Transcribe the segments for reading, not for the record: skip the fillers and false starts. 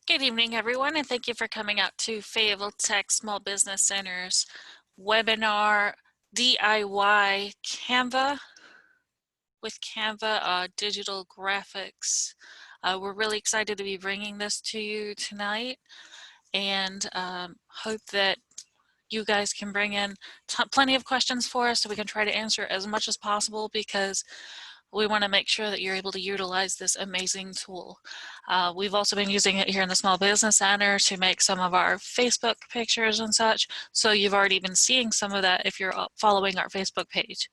Good evening, everyone, and thank you for coming out to Fayetteville Tech Small Business Center's webinar, DIY Canva with Canva digital graphics. We're really excited to be bringing this to you tonight, and hope that you guys can bring in plenty of questions for us so we can try to answer as much as possible, because we want to make sure that you're able to utilize this amazing tool. We've also been using it here in the Small Business Center to make some of our Facebook pictures and such, so you've already been seeing some of that if you're following our Facebook page.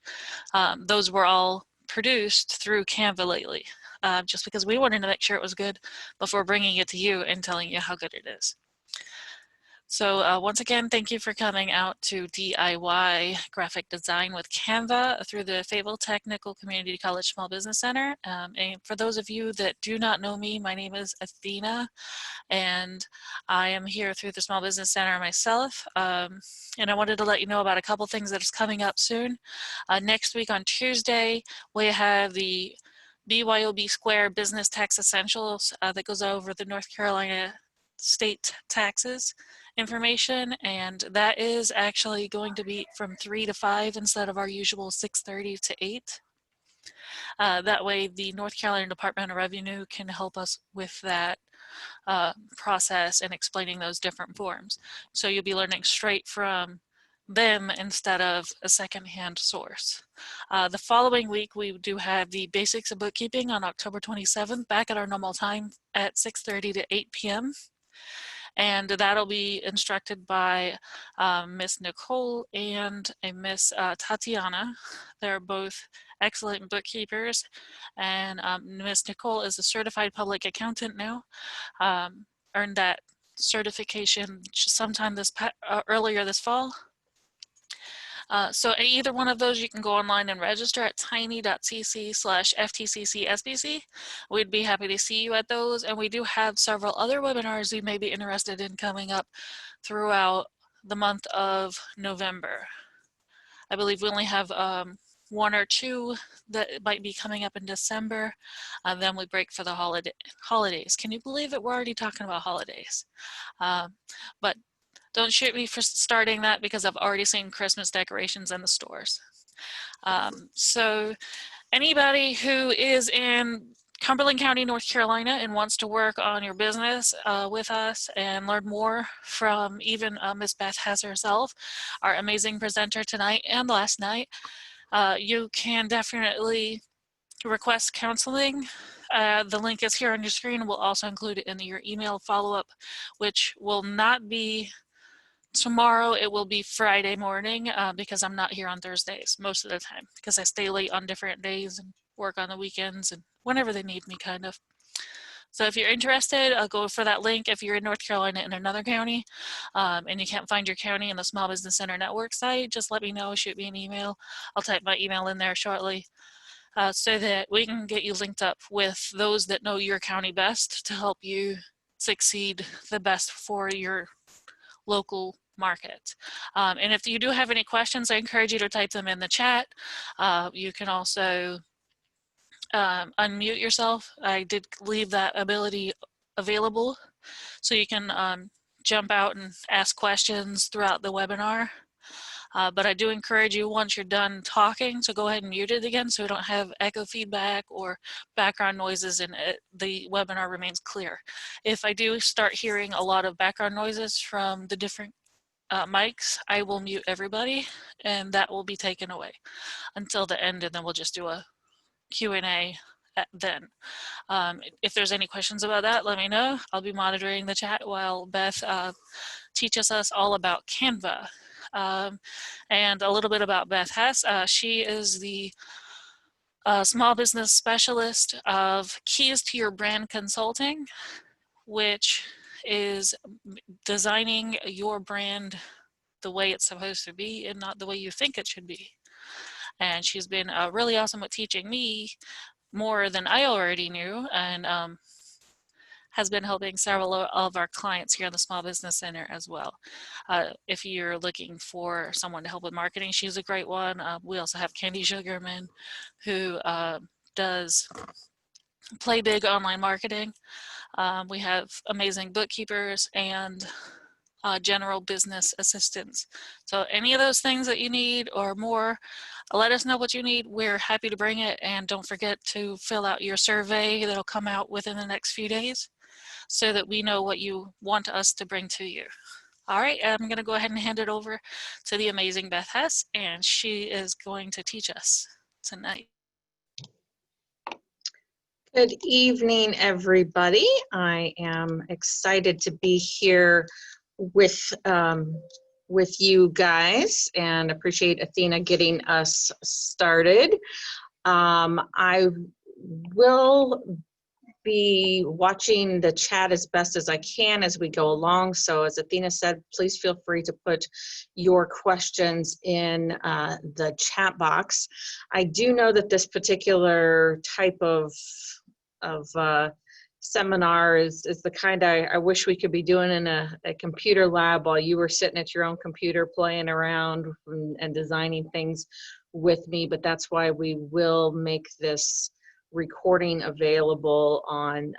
Those were all produced through Canva lately, just because we wanted to make sure it was good before bringing it to you and telling you how good it is. So once again, thank you for coming out to DIY graphic design with Canva through the Fayetteville Technical Community College Small Business Center. And for those of you that do not know me, my name is Athena, and I am here through the Small Business Center myself. And I wanted to let you know about a couple things that is coming up soon. Next week on Tuesday, we have the BYOB Square Business Tax Essentials that goes over the North Carolina state taxes information, and that is actually going to be from 3 to 5 instead of our usual 6:30 to 8. That way the North Carolina Department of Revenue can help us with that process and explaining those different forms. So you'll be learning straight from them instead of a secondhand source. The following week, we do have the basics of bookkeeping on October 27th, back at our normal time at 6:30 to 8 p.m. And that'll be instructed by Miss Nicole and a Miss Tatiana. They're both excellent bookkeepers, and Miss Nicole is a certified public accountant now. Earned that certification sometime earlier this fall. So either one of those, you can go online and register at tiny.cc/ftccsbc. We'd be happy to see you at those, and we do have several other webinars you may be interested in coming up throughout the month of November. I believe we only have one or two that might be coming up in December, and then we break for the holidays. Can you believe it? We're already talking about holidays. But don't shoot me for starting that, because I've already seen Christmas decorations in the stores. So anybody who is in Cumberland County, North Carolina, and wants to work on your business with us and learn more from even Miss Beth Hess herself, our amazing presenter tonight and last night, you can definitely request counseling. The link is here on your screen. We'll also include it in your email follow-up, which will not be tomorrow. It will be Friday morning, because I'm not here on Thursdays most of the time, because I stay late on different days and work on the weekends and whenever they need me, kind of. So if you're interested, go for that link. If you're in North Carolina in another county and you can't find your county in the Small Business Center Network site, just let me know, shoot me an email. I'll type my email in there shortly so that we can get you linked up with those that know your county best to help you succeed the best for your local market. And if you do have any questions, I encourage you to type them in the chat. You can also unmute yourself. I did leave that ability available, so you can jump out and ask questions throughout the webinar. But I do encourage you, once you're done talking, to go ahead and mute it again so we don't have echo feedback or background noises and the webinar remains clear. If I do start hearing a lot of background noises from the different mics, I will mute everybody, and that will be taken away until the end, and then we'll just do a Q&A then. If there's any questions about that, let me know. I'll be monitoring the chat while Beth teaches us all about Canva. And a little bit about Beth Hess. She is the small business specialist of Keys to Your Brand Consulting, which is designing your brand the way it's supposed to be and not the way you think it should be. And she's been really awesome at teaching me more than I already knew, and has been helping several of our clients here in the Small Business Center as well. If you're looking for someone to help with marketing, she's a great one. We also have Candy Sugarman, who does play big online marketing. We have amazing bookkeepers and general business assistants. So any of those things that you need or more, let us know what you need. We're happy to bring it, and don't forget to fill out your survey that'll come out within the next few days so that we know what you want us to bring to you. All right, I'm going to go ahead and hand it over to the amazing Beth Hess, and she is going to teach us tonight. Good evening, everybody. I am excited to be here with you guys, and appreciate Athena getting us started. I will be watching the chat as best as I can as we go along. So as Athena said, please feel free to put your questions in the chat box. I do know that this particular type of seminar is the kind I wish we could be doing in a computer lab while you were sitting at your own computer playing around and designing things with me, but that's why we will make this recording available on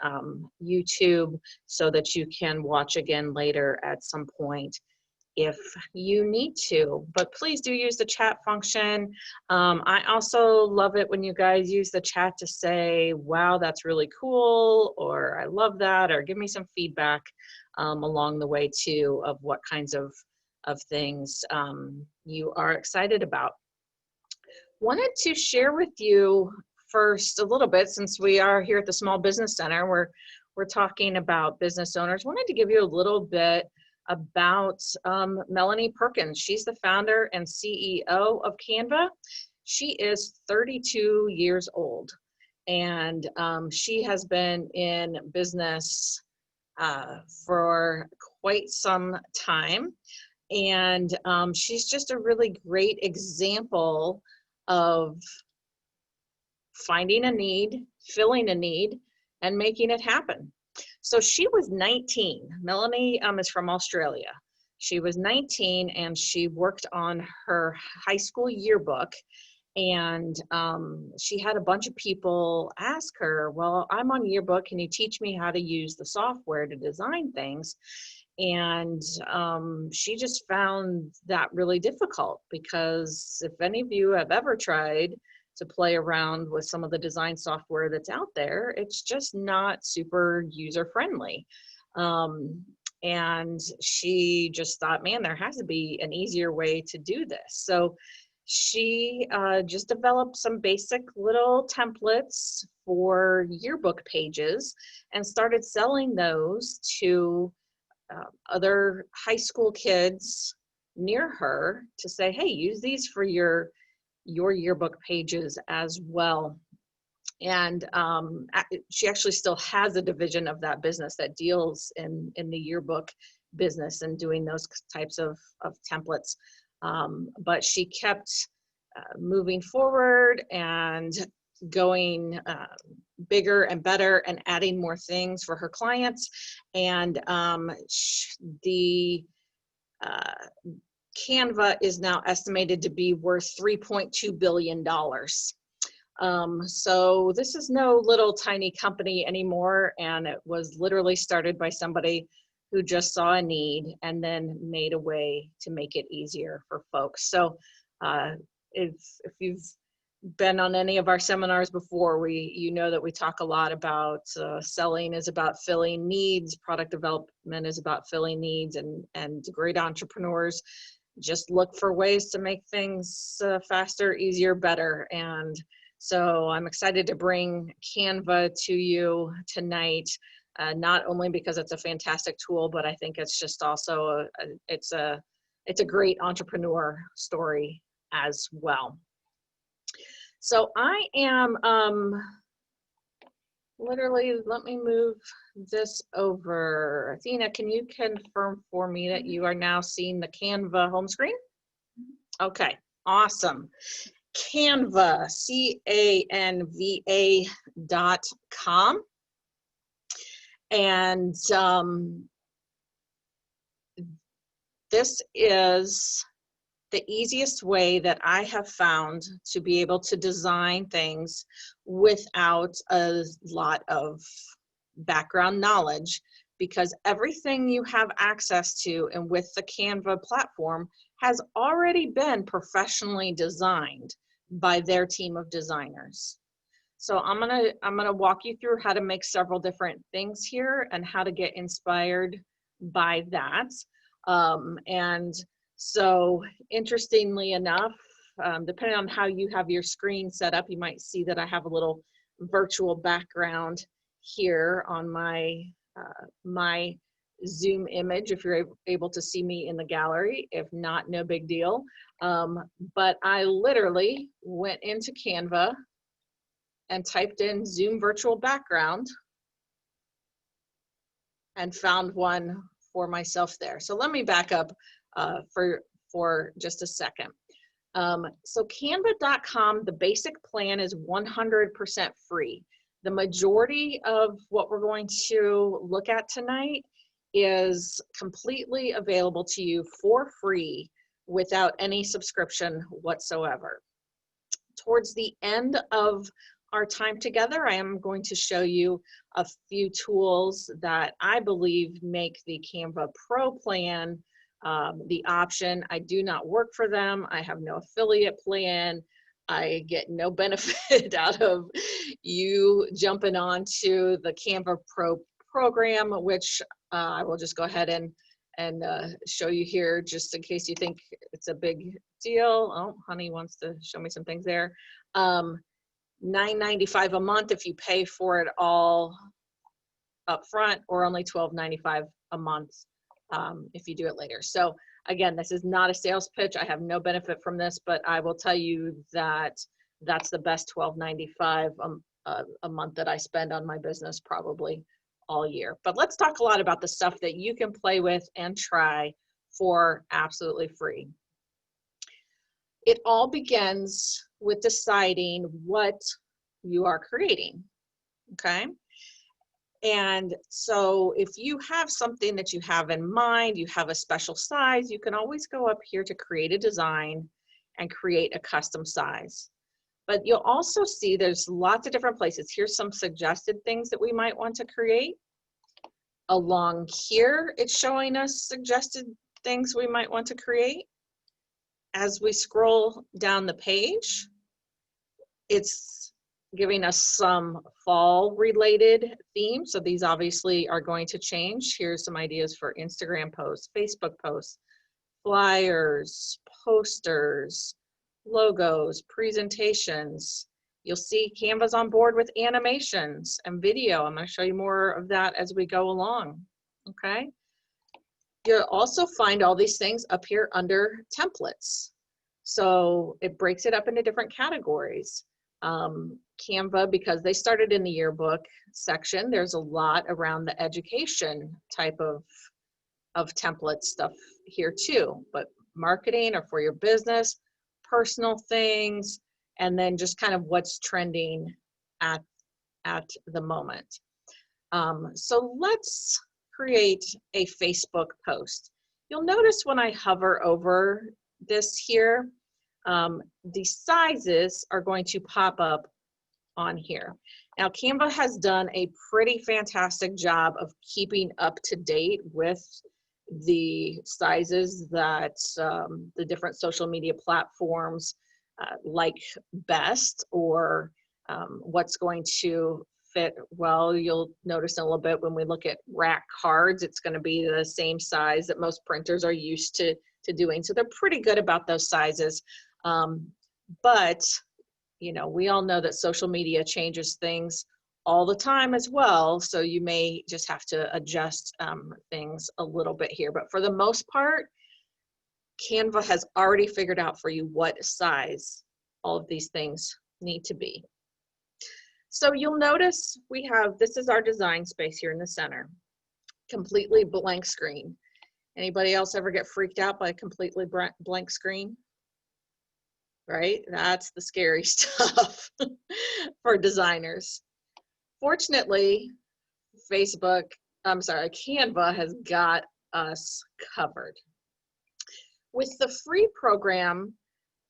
YouTube so that you can watch again later at some point if you need to. But please do use the chat function. I also love it when you guys use the chat to say, wow, that's really cool, or I love that, or give me some feedback along the way too of what kinds of things you are excited about. Wanted to share with you first a little bit, since we are here at the Small Business Center, we're talking about business owners. Wanted to give you a little bit about Melanie Perkins. She's the founder and CEO of Canva. She is 32 years old, and she has been in business for quite some time. And she's just a really great example of finding a need, filling a need, and making it happen. So she was 19. Melanie is from Australia. She was 19 and she worked on her high school yearbook, and she had a bunch of people ask her, well, I'm on yearbook, can you teach me how to use the software to design things? And she just found that really difficult, because if any of you have ever tried to play around with some of the design software that's out there, it's just not super user friendly. And she just thought, man, there has to be an easier way to do this. So she just developed some basic little templates for yearbook pages and started selling those to other high school kids near her to say, hey, use these for your yearbook pages as well. And she actually still has a division of that business that deals in the yearbook business and doing those types of templates. But she kept moving forward and going bigger and better and adding more things for her clients. And the Canva is now estimated to be worth $3.2 billion. So this is no little tiny company anymore, and it was literally started by somebody who just saw a need and then made a way to make it easier for folks. So if you've been on any of our seminars before, you know that we talk a lot about selling is about filling needs, product development is about filling needs, and great entrepreneurs just look for ways to make things faster, easier, better. And so I'm excited to bring Canva to you tonight, not only because it's a fantastic tool, but I think it's just also it's a great entrepreneur story as well. So I am literally, let me move this over. Athena, can you confirm for me that you are now seeing the Canva home screen? Okay, awesome. Canva, CANVA.com. And this is the easiest way that I have found to be able to design things without a lot of background knowledge, because everything you have access to and with the Canva platform has already been professionally designed by their team of designers. So I'm gonna walk you through how to make several different things here and how to get inspired by that. And so interestingly enough, depending on how you have your screen set up, you might see that I have a little virtual background here on my my Zoom image, if you're able to see me in the gallery. If not, no big deal. But I literally went into Canva and typed in Zoom virtual background and found one for myself there. So let me back up for just a second. So canva.com, the basic plan is 100% free. The majority of what we're going to look at tonight is completely available to you for free without any subscription whatsoever. Towards the end of our time together, I am going to show you a few tools that I believe make the Canva Pro plan the option. I do not work for them. I have no affiliate plan. I get no benefit out of you jumping on to the Canva Pro program, which I will just go ahead and show you here just in case you think it's a big deal. Oh, honey wants to show me some things there. $9.95 a month if you pay for it all up front, or only $12.95 a month if you do it later. So again, this is not a sales pitch. I have no benefit from this, but I will tell you that that's the best $12.95 a month that I spend on my business probably all year. But let's talk a lot about the stuff that you can play with and try for absolutely free. It all begins with deciding what you are creating, okay? And so if you have something that you have in mind, you have a special size, you can always go up here to create a design and create a custom size. But you'll also see there's lots of different places. Here's some suggested things that we might want to create. Along here, it's showing us suggested things we might want to create. As we scroll down the page, it's giving us some fall related themes. So these obviously are going to change. Here's some ideas for Instagram posts, Facebook posts, flyers, posters, logos, presentations. You'll see Canva's on board with animations and video. I'm going to show you more of that as we go along. Okay. You'll also find all these things up here under templates. So it breaks it up into different categories. Canva, because they started in the yearbook section, there's a lot around the education type of template stuff here too, but marketing or for your business, personal things, and then just kind of what's trending at the moment. So let's create a Facebook post. You'll notice when I hover over this here, the sizes are going to pop up on here. Now, Canva has done a pretty fantastic job of keeping up to date with the sizes that the different social media platforms like best, or what's going to fit well. You'll notice in a little bit when we look at rack cards, it's going to be the same size that most printers are used to doing. So they're pretty good about those sizes. But you know, we all know that social media changes things all the time as well. So you may just have to adjust things a little bit here. But for the most part, Canva has already figured out for you what size all of these things need to be. So you'll notice we have, this is our design space here in the center, completely blank screen. Anybody else ever get freaked out by a completely blank screen? Right? That's the scary stuff for designers. Fortunately, Canva has got us covered. With the free program,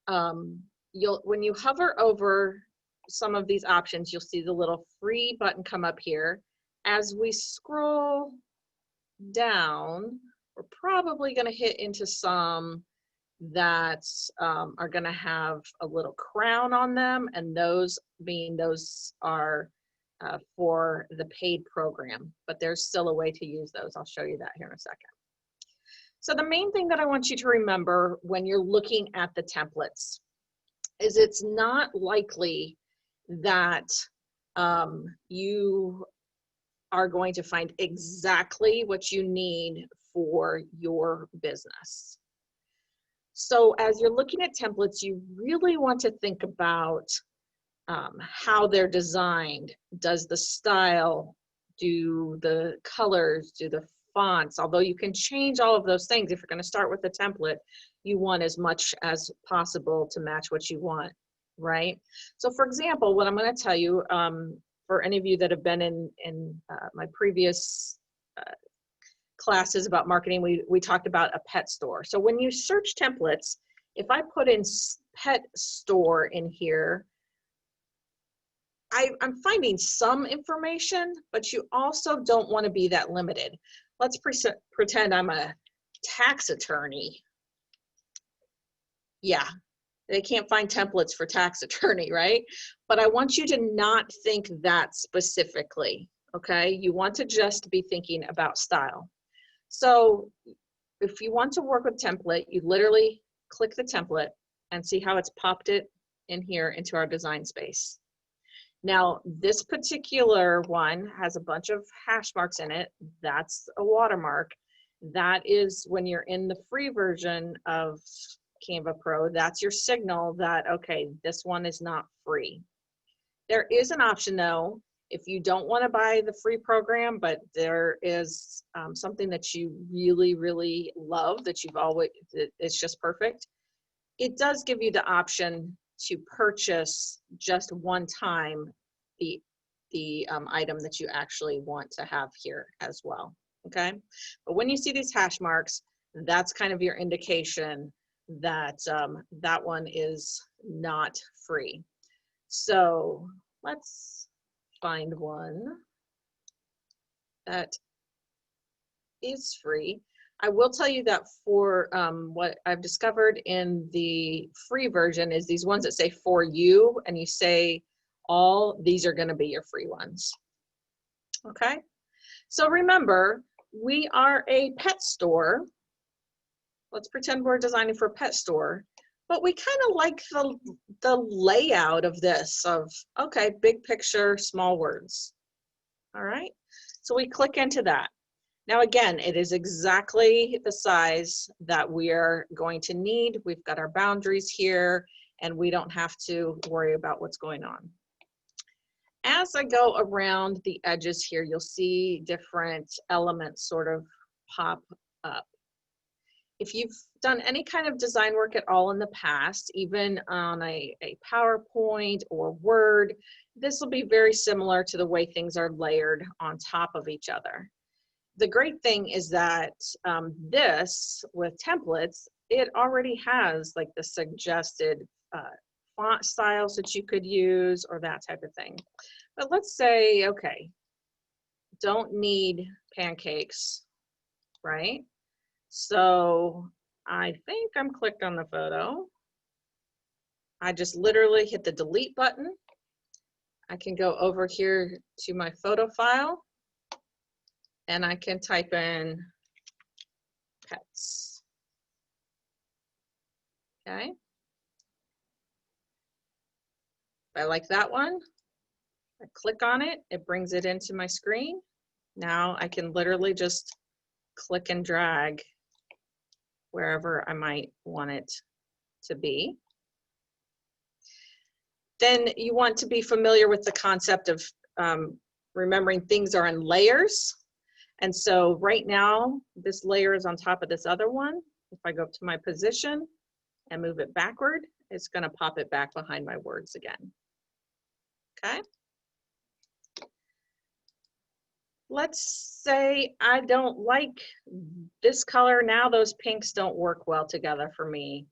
when you hover over some of these options, you'll see the little free button come up here. As we scroll down, we're probably going to hit into some that are going to have a little crown on them, and those are for the paid program, but there's still a way to use those. I'll show you that here in a second. So the main thing that I want you to remember when you're looking at the templates is it's not likely that you are going to find exactly what you need for your business. So as you're looking at templates, you really want to think about how they're designed. Does the style, do the colors, do the fonts, although you can change all of those things. If you're going to start with a template, you want as much as possible to match what you want, right? So for example, what I'm going to tell you, for any of you that have been in my previous classes about marketing, we talked about a pet store. So when you search templates, if I put in pet store in here, I'm finding some information, but you also don't want to be that limited. Let's pretend I'm a tax attorney. Yeah, they can't find templates for tax attorney, right? But I want you to not think that specifically, okay? You want to just be thinking about style. So if you want to work with template, you literally click the template and see how it's popped it in here into our design space. Now, this particular one has a bunch of hash marks in it. That's a watermark. That is when you're in the free version of Canva Pro, that's your signal that, okay, this one is not free. There is an option though, if you don't want to buy the free program, but there is something that you really, really love, that you've always, it's just perfect. It does give you the option to purchase just one time the item that you actually want to have here as well, okay? But when you see these hash marks, that's kind of your indication that that one is not free. So let's find one that is free. I will tell you that for what I've discovered in the free version is these ones that say for you, and you say all, these are going to be your free ones. Okay, so remember, we are a pet store. Let's pretend we're designing for a pet store, but we kind of like the layout of this, of, okay, big picture, small words. All right, so we click into that. Now again, it is exactly the size that we are going to need. We've got our boundaries here, and we don't have to worry about what's going on. As I go around the edges here, you'll see different elements sort of pop up. If you've done any kind of design work at all in the past, even on a PowerPoint or Word, this will be very similar to the way things are layered on top of each other. The great thing is that this, with templates, it already has like the suggested font styles that you could use or that type of thing. But let's say, okay, don't need pancakes, right? So I think I'm clicked on the photo. I just literally hit the delete button. I can go over here to my photo file, and I can type in pets. Okay. If I like that one, I click on it, it brings it into my screen. Now I can literally just click and drag wherever I might want it to be. Then you want to be familiar with the concept of remembering things are in layers. And so right now, this layer is on top of this other one. If I go up to my position and move it backward, it's going to pop it back behind my words again. Okay. let's say I don't like this color. Now those pinks don't work well together for me.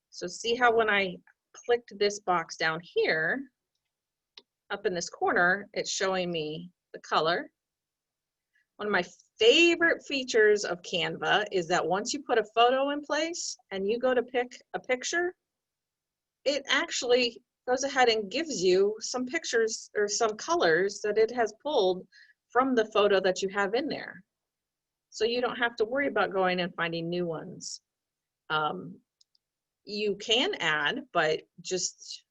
So see how when I clicked this box down here, up in this corner, it's showing me the color. One of my favorite features of Canva is that once you put a photo in place and you go to pick a picture, it actually goes ahead and gives you some pictures or some colors that it has pulled from the photo that you have in there. So you don't have to worry about going and finding new ones. You can add, but just,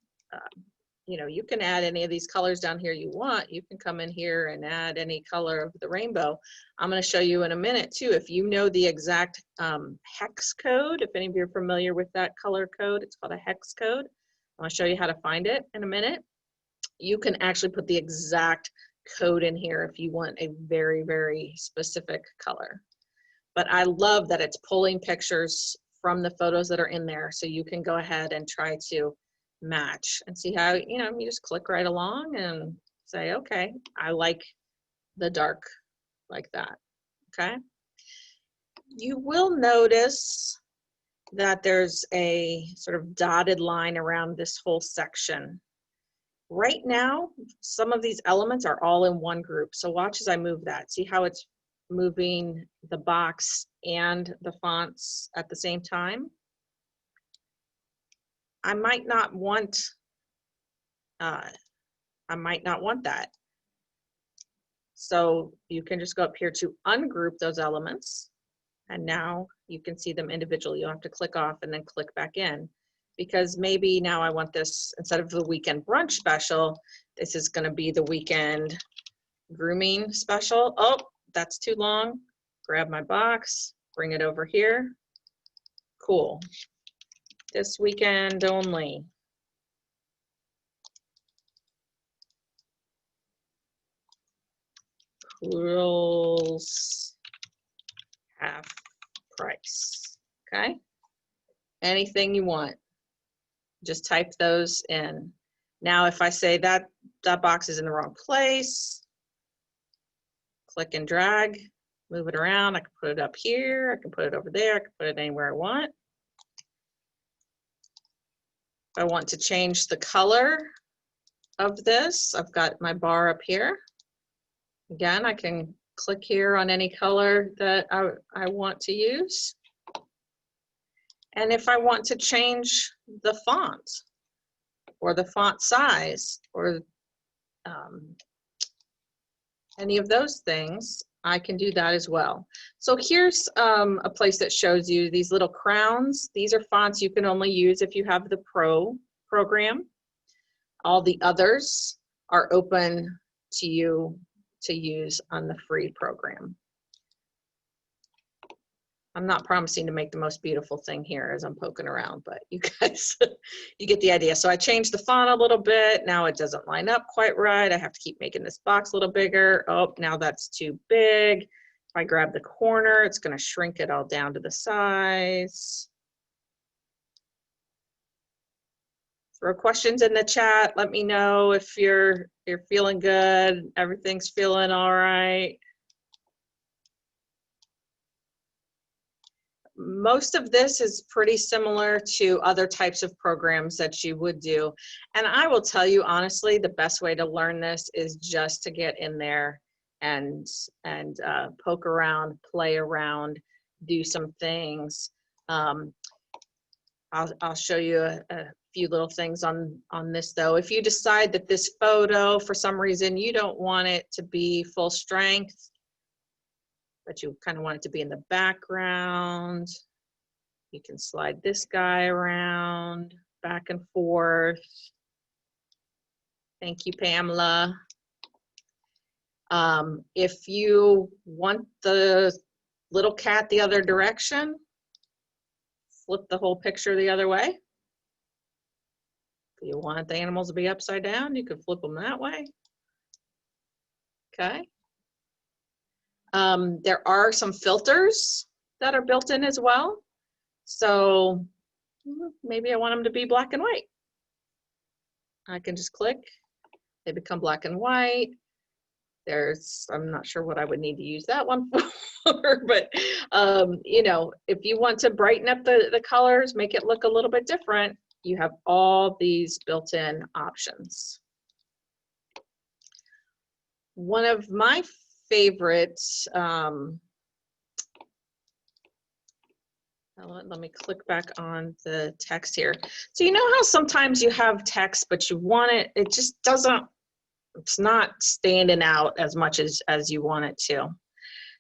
you know, you can add any of these colors down here you want. You can come in here and add any color of the rainbow. I'm going to show you in a minute too, if you know the exact hex code, if any of you are familiar with that color code, it's called a hex code. I'm going to show you how to find it in a minute. You can actually put the exact code in here if you want a very, very specific color. But I love that it's pulling pictures from the photos that are in there, so you can go ahead and try to match and see how, you know, you just click right along and say, okay, I like the dark like that. Okay. You will notice that there's a sort of dotted line around this whole section. Right now, some of these elements are all in one group. So watch as I move that. See how it's moving the box and the fonts at the same time? I might not want that. So you can just go up here to ungroup those elements, and now you can see them individually. You'll have to click off and then click back in, because maybe now I want this, instead of the weekend brunch special, this is going to be the weekend grooming special. Oh, that's too long. Grab my box, bring it over here. Cool. This weekend only. Rules half price. Okay. Anything you want, just type those in. Now, if I say that box is in the wrong place, click and drag, move it around. I can put it up here. I can put it over there. I can put it anywhere I want. If I want to change the color of this, I've got my bar up here. Again, I can click here on any color that I want to use. And if I want to change the font or the font size or any of those things, I can do that as well. So here's a place that shows you these little crowns. These are fonts you can only use if you have the Pro program. All the others are open to you to use on the free program. I'm not promising to make the most beautiful thing here as I'm poking around, but you guys, you get the idea. So I changed the font a little bit. Now it doesn't line up quite right. I have to keep making this box a little bigger. Oh, now that's too big. If I grab the corner, it's going to shrink it all down to the size. Throw questions in the chat. Let me know if you're feeling good. Everything's feeling all right. Most of this is pretty similar to other types of programs that you would do. And I will tell you honestly, the best way to learn this is just to get in there and poke around, play around, do some things. I'll show you a few little things on this though. If you decide that this photo, for some reason, you don't want it to be full strength, but you kind of want it to be in the background, you can slide this guy around, back and forth. Thank you, Pamela. If you want the little cat the other direction, flip the whole picture the other way. If you want the animals to be upside down, you can flip them that way. Okay. There are some filters that are built in as well. So maybe I want them to be black and white. I can just click, they become black and white. I'm not sure what I would need to use that one for, but you know, if you want to brighten up the colors, make it look a little bit different, you have all these built-in options. One of my favorites, let me click back on the text here. So you know how sometimes you have text, but you want it, it just doesn't, it's not standing out as much as you want it to.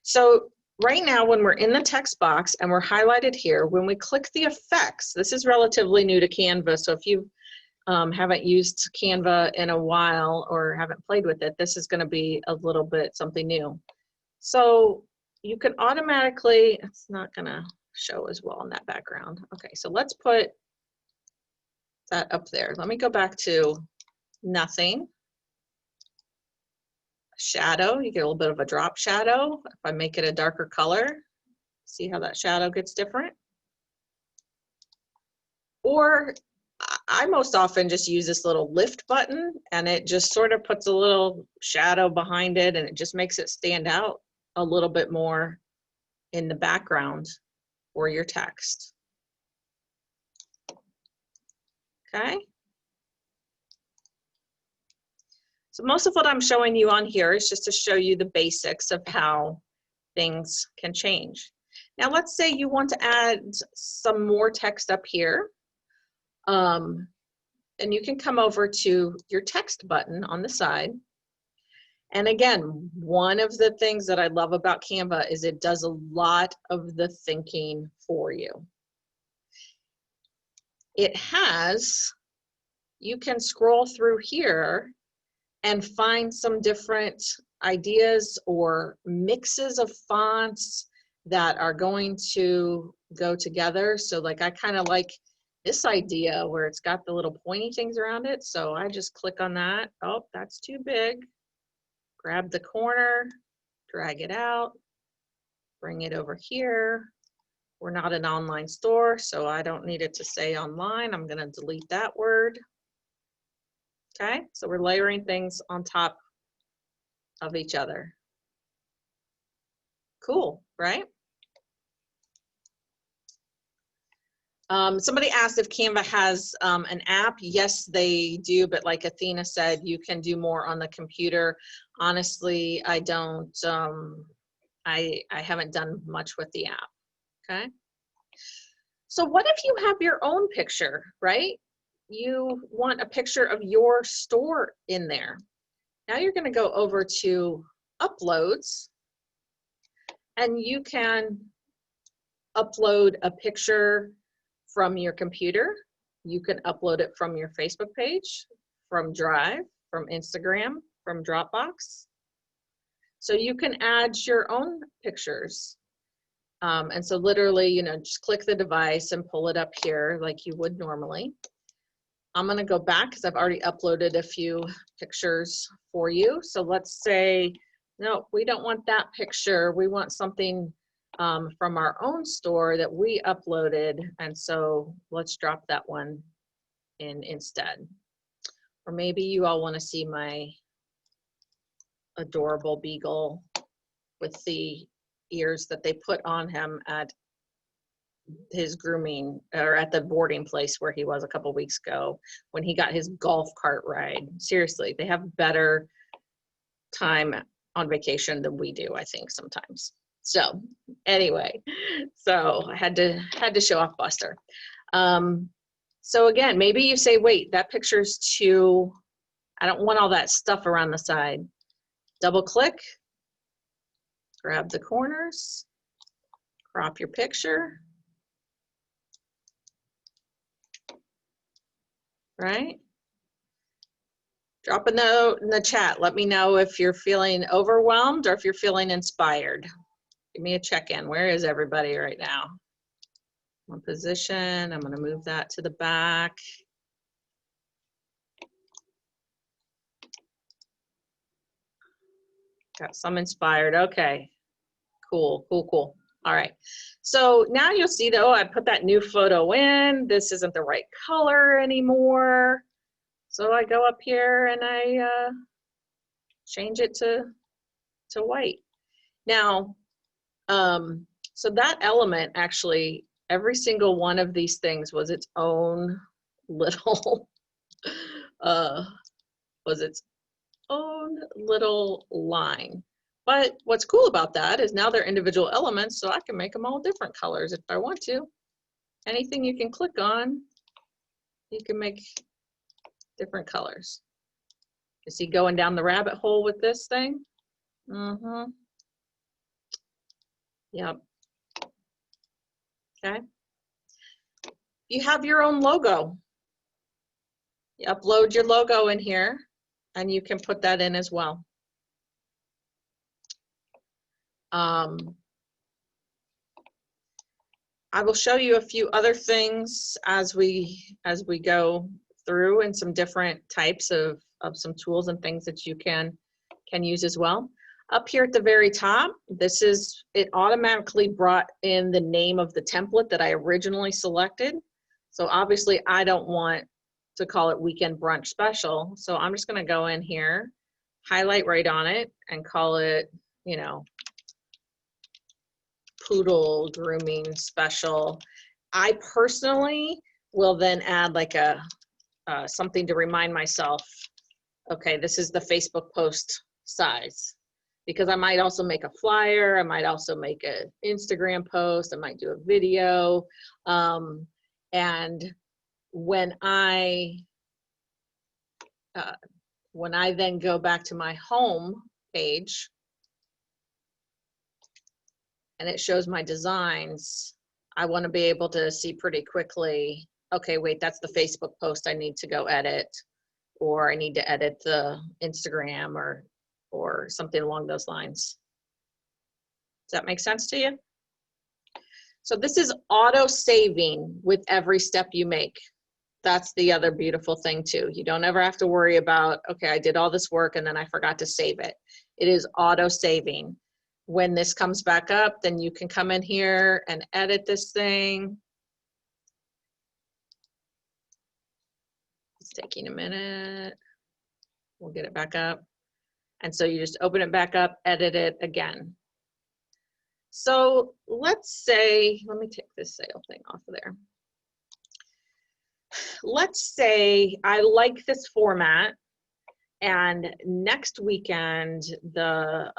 So right now when we're in the text box and we're highlighted here, when we click the effects, this is relatively new to Canva, so if you haven't used Canva in a while or haven't played with it, this is going to be a little bit something new. So you can automatically, it's not going to show as well in that background. Okay, so let's put that up there. Let me go back to nothing. Shadow, you get a little bit of a drop shadow. If I make it a darker color, see how that shadow gets different? Or I most often just use this little lift button and it just sort of puts a little shadow behind it and it just makes it stand out a little bit more in the background for your text. Okay. So most of what I'm showing you on here is just to show you the basics of how things can change. Now let's say you want to add some more text up here. And you can come over to your text button on the side. And again, one of the things that I love about Canva is it does a lot of the thinking for you. It has, you can scroll through here and find some different ideas or mixes of fonts that are going to go together. So like I kind of like this idea where it's got the little pointy things around it. So I just click on that. Oh, that's too big. Grab the corner, drag it out, bring it over here. We're not an online store, so I don't need it to say online. I'm gonna delete that word. Okay, so we're layering things on top of each other. Cool, right? Somebody asked if Canva has an app. Yes, they do, but like Athena said, you can do more on the computer. Honestly, I don't, I haven't done much with the app, okay? So what if you have your own picture, right? You want a picture of your store in there. Now you're gonna go over to uploads and you can upload a picture from your computer. You can upload it from your Facebook page, from Drive, from Instagram, from Dropbox. So you can add your own pictures. And so literally, you know, just click the device and pull it up here like you would normally. I'm gonna go back because I've already uploaded a few pictures for you. So let's say, no, we don't want that picture. We want something from our own store that we uploaded. And so let's drop that one in instead. Or maybe you all want to see my adorable beagle with the ears that they put on him at his grooming or at the boarding place where he was a couple weeks ago when he got his golf cart ride. Seriously, they have better time on vacation than we do, I think, sometimes. So anyway, so I had to show off Buster. So again, maybe you say, wait, that picture's too, I don't want all that stuff around the side. Double click, grab the corners, crop your picture, right? Drop a note in the chat. Let me know if you're feeling overwhelmed or if you're feeling inspired. Give me a check-in. Where is everybody right now? One position. I'm going to move that to the back. Got some inspired. Okay. Cool, cool, cool. All right. So now you'll see that, oh, I put that new photo in. This isn't the right color anymore. So I go up here and I change it to to white. Now, so that element actually, every single one of these things was its own little, was its own little line. But what's cool about that is now they're individual elements, so I can make them all different colors if I want to. Anything you can click on, you can make different colors. You see going down the rabbit hole with this thing? Mm-hmm. Yep. Okay. You have your own logo. You upload your logo in here, and you can put that in as well. I will show you a few other things as we go through, and some different types of some tools and things that you can use as well. Up here at the very top, this is, it automatically brought in the name of the template that I originally selected. So obviously I don't want to call it Weekend Brunch Special. So I'm just gonna go in here, highlight right on it, and call it, you know, Poodle Grooming Special. I personally will then add like a something to remind myself, okay, this is the Facebook post size. Because I might also make a flyer, I might also make an Instagram post, I might do a video. And when I then go back to my home page and it shows my designs, I want to be able to see pretty quickly, okay, wait, that's the Facebook post I need to go edit, or I need to edit the Instagram or something along those lines. Does that make sense to you? So this is auto saving with every step you make. That's the other beautiful thing too. You don't ever have to worry about, okay, I did all this work and then I forgot to save it. It is auto saving. When this comes back up, then you can come in here and edit this thing. It's taking a minute. We'll get it back up. And so you just open it back up, edit it again. So let's say, let me take this sale thing off of there. Let's say I like this format, and next weekend the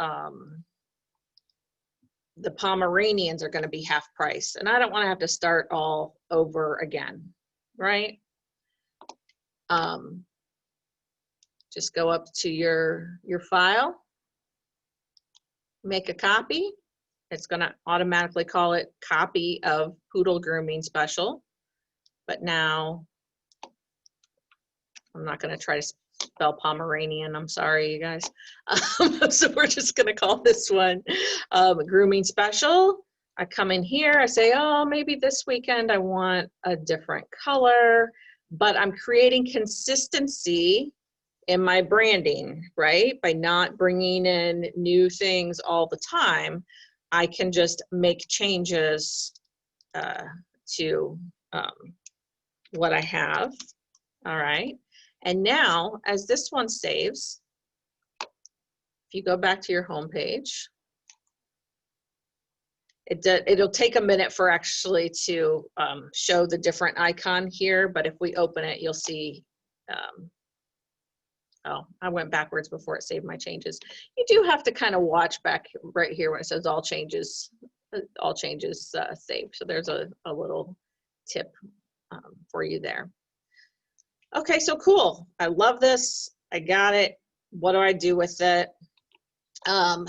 Pomeranians are going to be half price, and I don't want to have to start all over again, right? Just go up to your file, make a copy. It's going to automatically call it copy of Poodle Grooming Special. But now I'm not going to try to spell Pomeranian. I'm sorry, you guys. So we're just going to call this one Grooming Special. I come in here, I say, oh, maybe this weekend I want a different color, but I'm creating consistency in my branding, right? By not bringing in new things all the time, I can just make changes to what I have. All right. And now, as this one saves, if you go back to your home page, it'll take a minute for actually to show the different icon here, but if we open it, you'll see, oh, I went backwards before it saved my changes. You do have to kind of watch back right here when it says all changes saved. So there's a little tip for you there. Okay, so cool. I love this. I got it. What do I do with it? I'm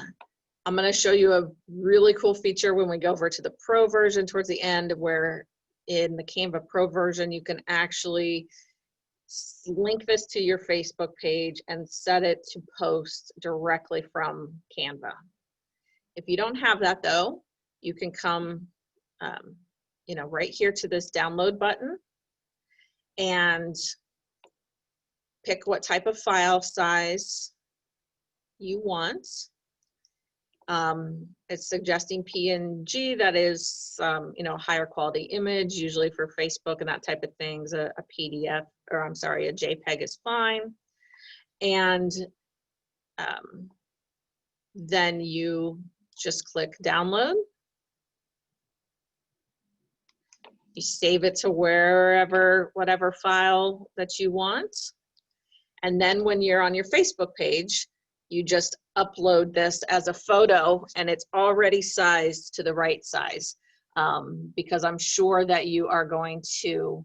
going to show you a really cool feature when we go over to the Pro version towards the end, where in the Canva Pro version, you can actually link this to your Facebook page and set it to post directly from Canva. If you don't have that though, you can come you know, right here to this download button and pick what type of file size you want. It's suggesting PNG, that is, you know, higher quality image, usually for Facebook and that type of things. A PDF, or I'm sorry, a JPEG is fine. And Then you just click download. You save it to wherever, whatever file that you want. And then when you're on your Facebook page, you just upload this as a photo and it's already sized to the right size. Because I'm sure that you are going to,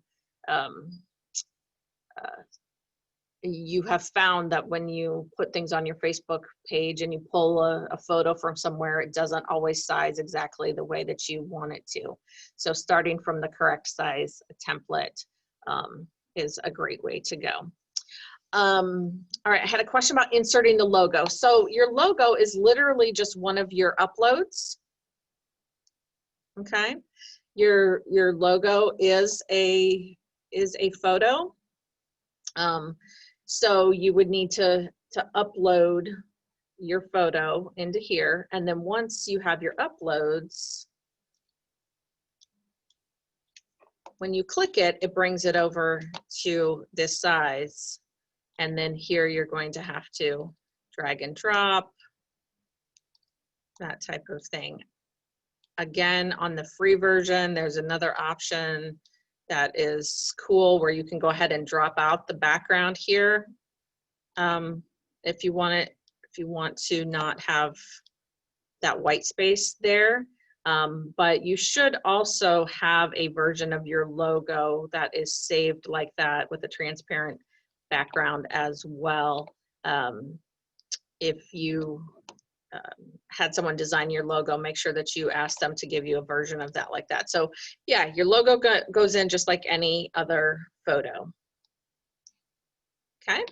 you have found that when you put things on your Facebook page and you pull a photo from somewhere, it doesn't always size exactly the way that you want it to. So starting from the correct size template is a great way to go. All right, I had a question about inserting the logo. So your logo is literally just one of your uploads. Okay, your logo is a photo. So you would need to upload your photo into here, and then once you have your uploads, when you click it, it brings it over to this size. And then here you're going to have to drag and drop, that type of thing. Again, on the free version, there's another option that is cool where you can go ahead and drop out the background here if you want to not have that white space there. But you should also have a version of your logo that is saved like that with a transparent background as well. If you had someone design your logo, make sure that you ask them to give you a version of that like that. So yeah, your logo goes in just like any other photo. Okay.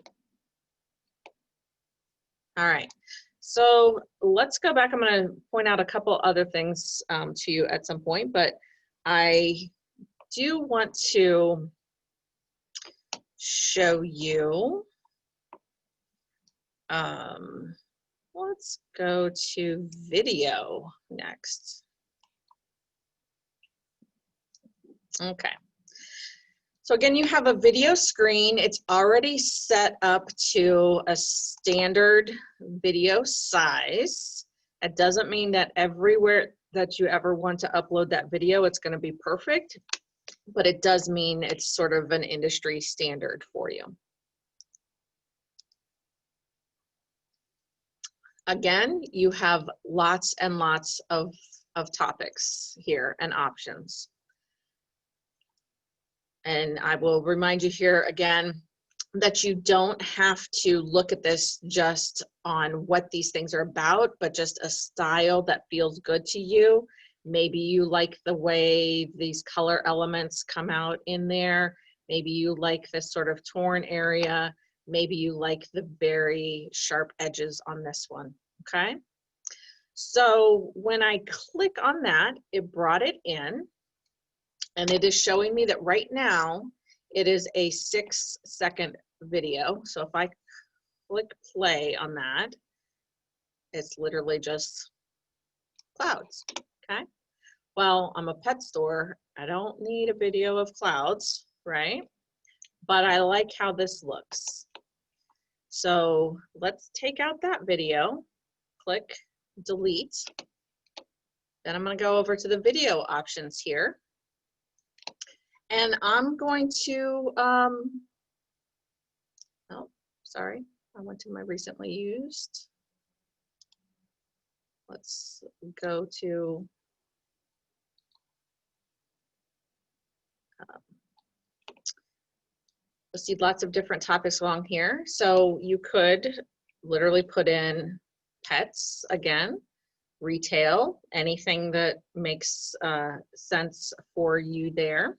All right. So let's go back. I'm going to point out a couple other things to you at some point, but I do want to show you. Let's go to video next. Okay. So again, you have a video screen. It's already set up to a standard video size. That doesn't mean that everywhere that you ever want to upload that video, it's going to be perfect, but it does mean it's sort of an industry standard for you. Again, you have lots and lots of topics here and options. And I will remind you here again that you don't have to look at this just on what these things are about, but just a style that feels good to you. Maybe you like the way these color elements come out in there. Maybe you like this sort of torn area. Maybe you like the very sharp edges on this one, okay? So when I click on that, it brought it in. And it is showing me that right now it is a 6-second video. So if I click play on that, it's literally just clouds, okay? Well, I'm a pet store. I don't need a video of clouds, right? But I like how this looks. So let's take out that video, click delete. Then I'm gonna go over to the video options here. And I'm going to, oh, sorry, I went to my recently used. Let's go to, you'll see lots of different topics along here. So you could literally put in pets again, retail, anything that makes sense for you there.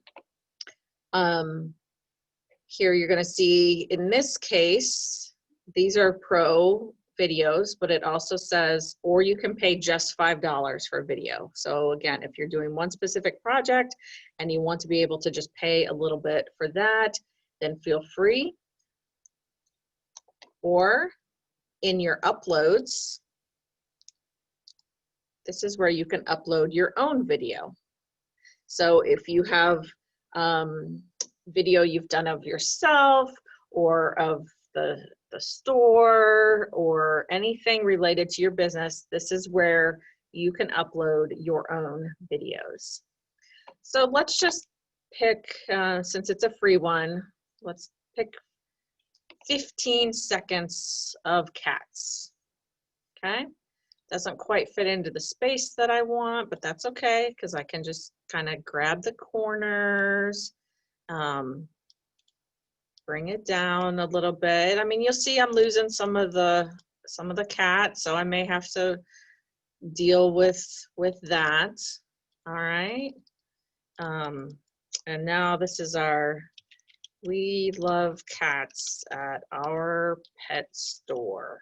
Here you're going to see, in this case, these are pro videos, but it also says, or you can pay just $5 for a video. So again, if you're doing one specific project and you want to be able to just pay a little bit for that, then feel free. Or in your uploads, this is where you can upload your own video. So if you have video you've done of yourself or of the the store or anything related to your business, this is where you can upload your own videos. So let's just pick, since it's a free one, let's pick 15 seconds of cats. Okay, doesn't quite fit into the space that I want, but that's okay because I can just kind of grab the corners, bring it down a little bit. I mean, you'll see I'm losing some of the cats, so I may have to deal with that. All right. And now this is our "We Love Cats at Our Pet Store"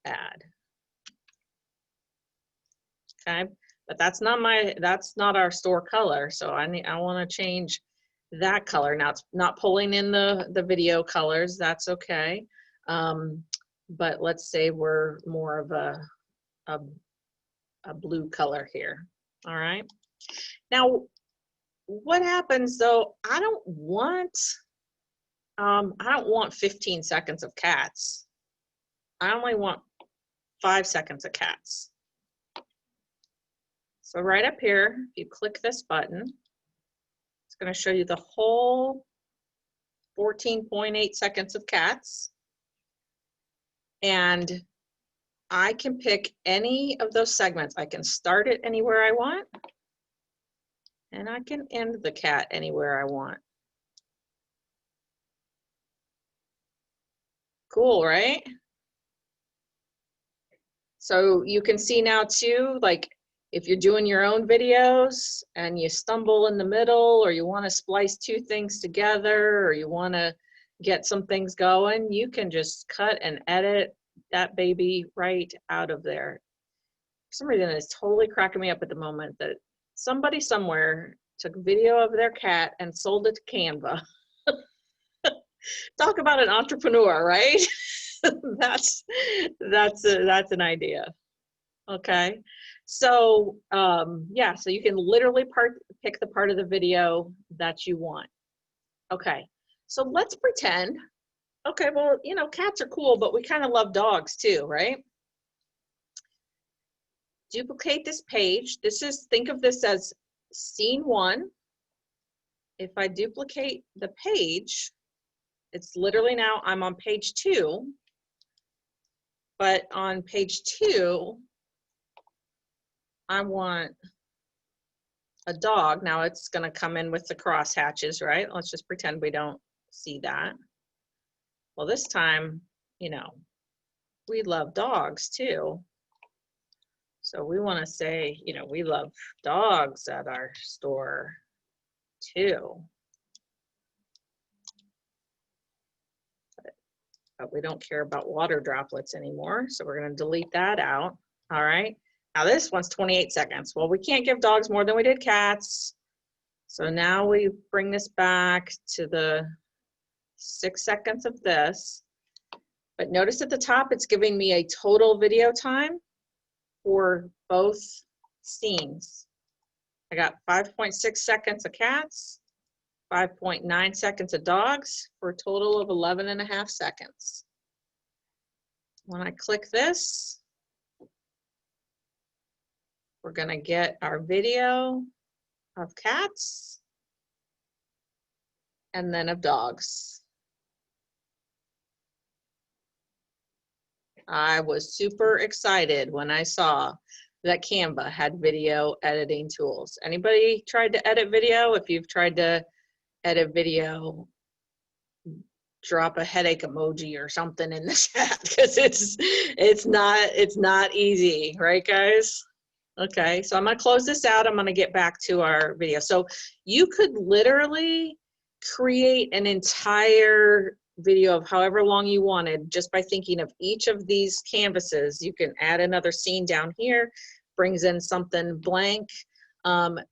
ad. Okay, but that's not our store color, so I want to change that color. Now it's not pulling in the video colors, that's okay. But let's say we're more of a blue color here. All right. Now, what happens though? I don't want 15 seconds of cats. I only want 5 seconds of cats. So right up here, if you click this button, it's going to show you the whole 14.8 seconds of cats. And I can pick any of those segments. I can start it anywhere I want, and I can end the cat anywhere I want. Cool, right? So you can see now too, like if you're doing your own videos and you stumble in the middle, or you want to splice two things together, or you want to get some things going, you can just cut and edit that baby right out of there. For some reason, it's totally cracking me up at the moment that somebody somewhere took a video of their cat and sold it to Canva. Talk about an entrepreneur, right? that's an idea. Okay, so yeah, so you can literally pick the part of the video that you want. Okay, so let's pretend, okay, well, you know, cats are cool, but we kind of love dogs too, right? Duplicate this page. Think of this as scene 1. If I duplicate the page, it's literally now I'm on page 2, but on page 2, I want a dog. Now it's going to come in with the cross hatches, right? Let's just pretend we don't see that. Well, this time, you know, we love dogs too. So we want to say, you know, we love dogs at our store too. But we don't care about water droplets anymore. So we're going to delete that out. All right. Now this one's 28 seconds. Well, we can't give dogs more than we did cats. So now we bring this back to the 6 seconds of this. But notice at the top, it's giving me a total video time for both scenes. I got 5.6 seconds of cats, 5.9 seconds of dogs, for a total of 11.5 seconds. When I click this, we're going to get our video of cats and then of dogs. I was super excited when I saw that Canva had video editing tools. Anybody tried to edit video? If you've tried to edit video, drop a headache emoji or something in the chat, because it's not easy, right guys? Okay, so I'm gonna close this out. I'm gonna get back to our video. So you could literally create an entire video of however long you wanted just by thinking of each of these canvases. You can add another scene down here, brings in something blank.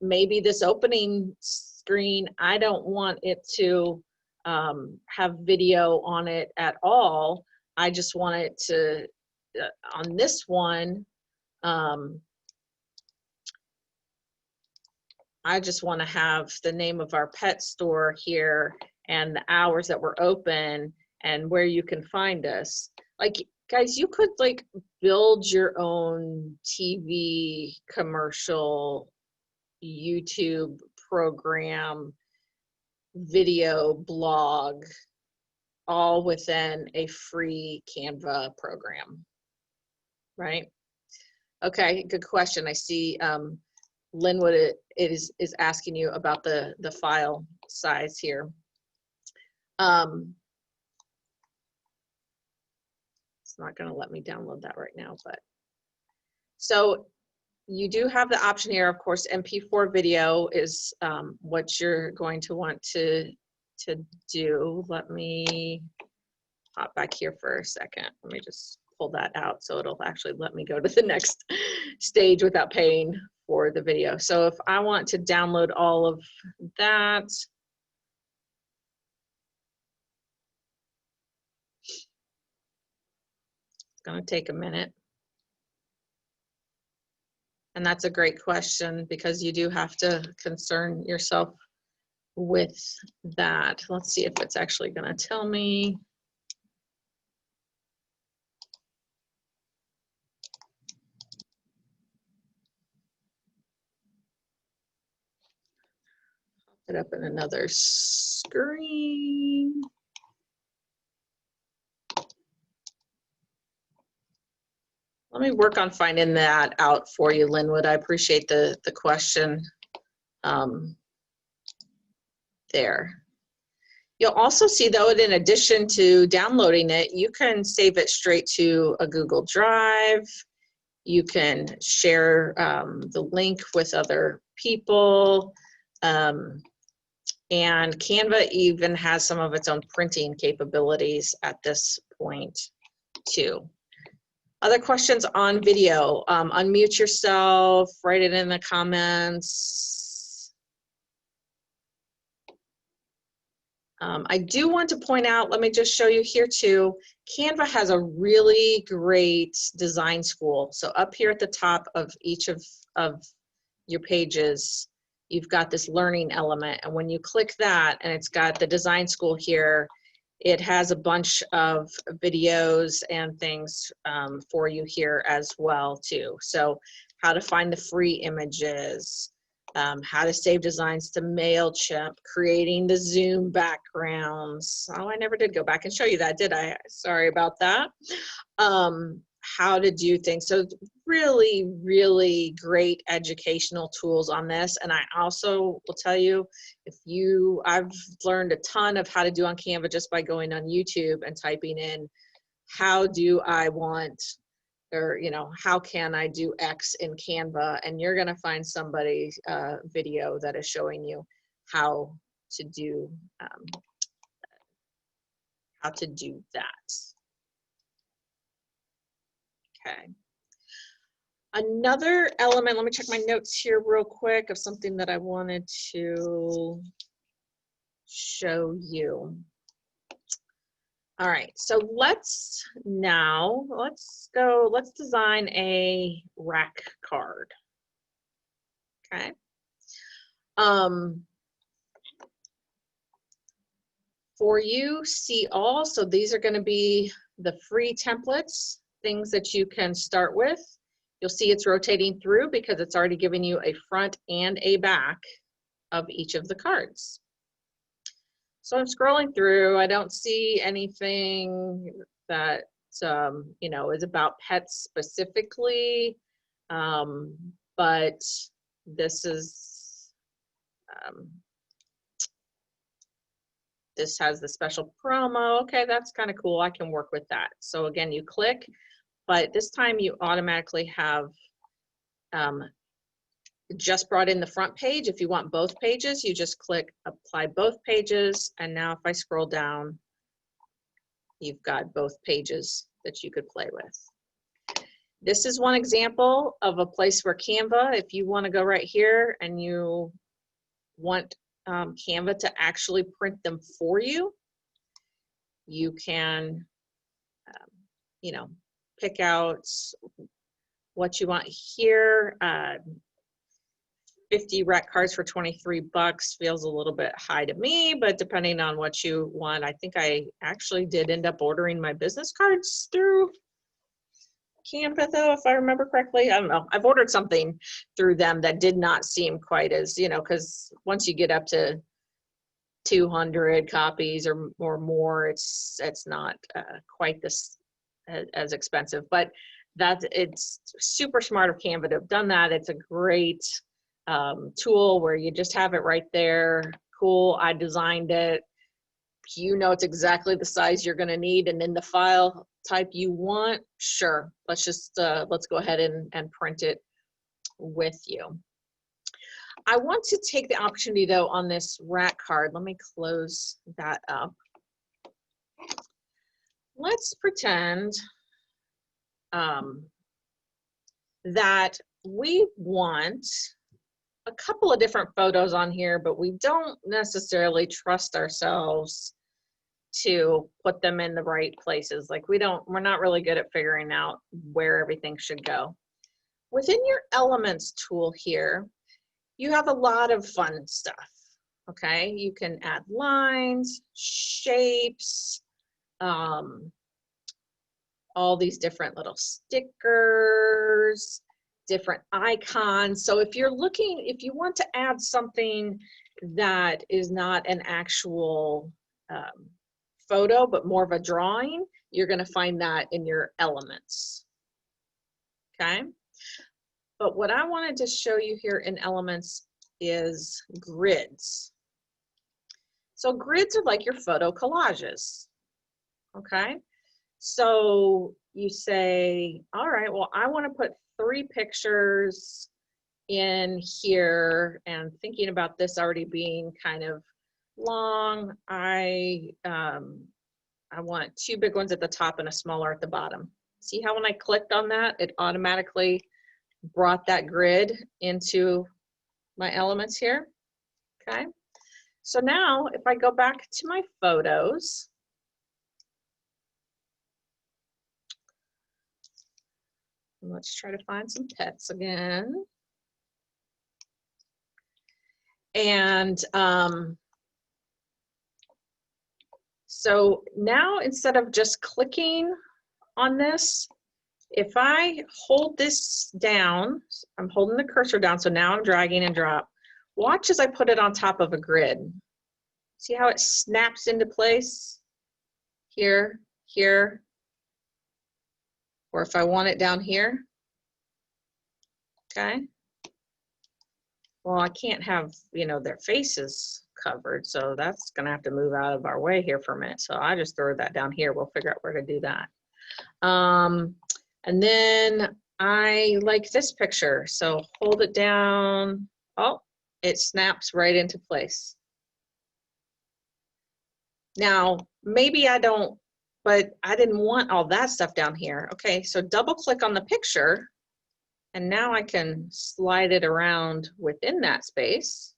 Maybe this opening screen, I don't want it to have video on it at all. I just want it to, on this one, I just want to have the name of our pet store here and the hours that we're open and where you can find us. Like, guys, you could like build your own TV commercial, YouTube program, video blog, all within a free Canva program, right? Okay, good question. I see Linwood is asking you about the file size here. It's not going to let me download that right now, but so you do have the option here. Of course, MP4 video is what you're going to want to do. Let me hop back here for a second. Let me just pull that out so it'll actually let me go to the next stage without paying for the video. So if I want to download all of that, it's going to take a minute. And that's a great question because you do have to concern yourself with that. Let's see if it's actually going to tell me. Put it up in another screen. Let me work on finding that out for you, Linwood. I appreciate the question there. You'll also see, though, in addition to downloading it, you can save it straight to a Google Drive. You can share the link with other people. And Canva even has some of its own printing capabilities at this point, too. Other questions on video? Unmute yourself, write it in the comments. I do want to point out, let me just show you here too, Canva has a really great design school. So up here at the top of each of your pages, you've got this learning element. And when you click that, and it's got the design school here, it has a bunch of videos and things for you here as well too. So how to find the free images, how to save designs to MailChimp, creating the Zoom backgrounds. Oh, I never did go back and show you that, did I? Sorry about that. How to do things. So really, really great educational tools on this. And I also will tell you, I've learned a ton of how to do on Canva just by going on YouTube and typing in, how do I want, or, how can I do X in Canva? And you're going to find somebody's video that is showing you how to do that. Okay. Another element, let me check my notes here real quick of something that I wanted to show you. All right, so let's design a rack card. Okay. For you, see all, so these are going to be the free templates, things that you can start with. You'll see it's rotating through because it's already giving you a front and a back of each of the cards. So I'm scrolling through. I don't see anything that is about pets specifically, but this is this has the special promo. Okay, that's kind of cool. I can work with that. So again, you click, but this time you automatically have just brought in the front page. If you want both pages, you just click apply both pages. And now if I scroll down, you've got both pages that you could play with. This is one example of a place where Canva, if you want to go right here and you want Canva to actually print them for you, you can, pick out what you want here. 50 rack cards for 23 bucks feels a little bit high to me, but depending on what you want, I think I actually did end up ordering my business cards through Canva though, if I remember correctly. I don't know. I've ordered something through them that did not seem quite as, you know, because once you get up to 200 copies or more, it's not quite this as expensive, but it's super smart of Canva to have done that. It's a great tool where you just have it right there. Cool, I designed it. You know it's exactly the size you're going to need, and in the file type you want, sure, let's just let's go ahead and print it with you. I want to take the opportunity though on this rack card. Let me close that up. Let's pretend that we want a couple of different photos on here, but we don't necessarily trust ourselves to put them in the right places. Like we're not really good at figuring out where everything should go. Within your elements tool here, you have a lot of fun stuff. Okay, you can add lines, shapes, all these different little stickers, different icons. So if you want to add something that is not an actual photo, but more of a drawing, you're going to find that in your elements. Okay. But what I wanted to show you here in elements is grids. So grids are like your photo collages. Okay. So you say, all right, well, I want to put 3 pictures in here, and thinking about this already being kind of long, I want 2 big ones at the top and a smaller at the bottom. See how when I clicked on that, it automatically brought that grid into my elements here? Okay. So now if I go back to my photos, let's try to find some pets again. And so now instead of just clicking on this, if I hold this down, I'm holding the cursor down, so now I'm dragging and drop. Watch as I put it on top of a grid. See how it snaps into place? Here, here, or if I want it down here. Okay. Well, I can't have, you know, their faces covered, so that's gonna have to move out of our way here for a minute. So I just throw that down here. We'll figure out where to do that. And then I like this picture, so hold it down. Oh, it snaps right into place. Now, maybe I don't, but I didn't want all that stuff down here. Okay, so double click on the picture, and now I can slide it around within that space.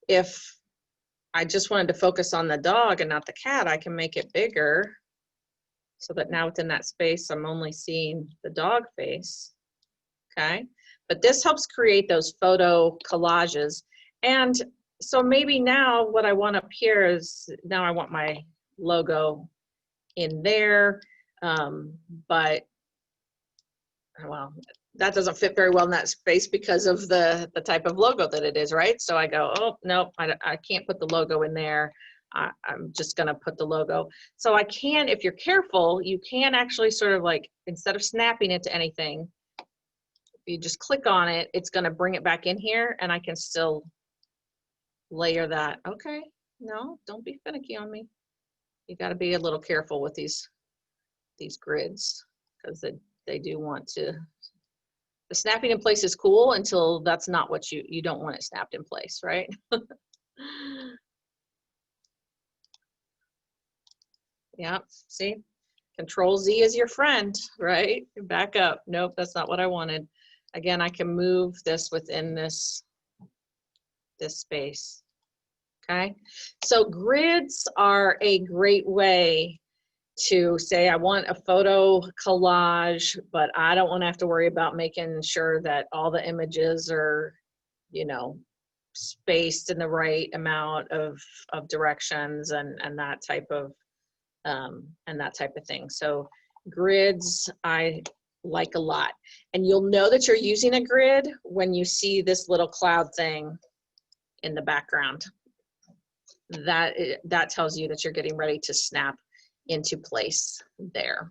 If I just wanted to focus on the dog and not the cat, I can make it bigger so that now within that space, I'm only seeing the dog face. Okay, but this helps create those photo collages. And so maybe now what I want up here is, now I want my logo in there, but well, that doesn't fit very well in that space because of the type of logo that it is, right? So I go, oh, no, I can't put the logo in there. I'm just gonna put the logo. So I can, if you're careful, you can actually sort of like, instead of snapping it to anything, if you just click on it, it's gonna bring it back in here, and I can still layer that. Okay, no, don't be finicky on me. You gotta be a little careful with these grids, because they do want to, the snapping in place is cool until that's not what you don't want it snapped in place, right? Yeah, see, Control Z is your friend, right? Back up. Nope, that's not what I wanted. Again, I can move this within this space. Okay, so grids are a great way to say I want a photo collage, but I don't want to have to worry about making sure that all the images are, you know, spaced in the right amount of directions and that type of thing. So grids I like a lot. And you'll know that you're using a grid when you see this little cloud thing in the background. That tells you that you're getting ready to snap into place there.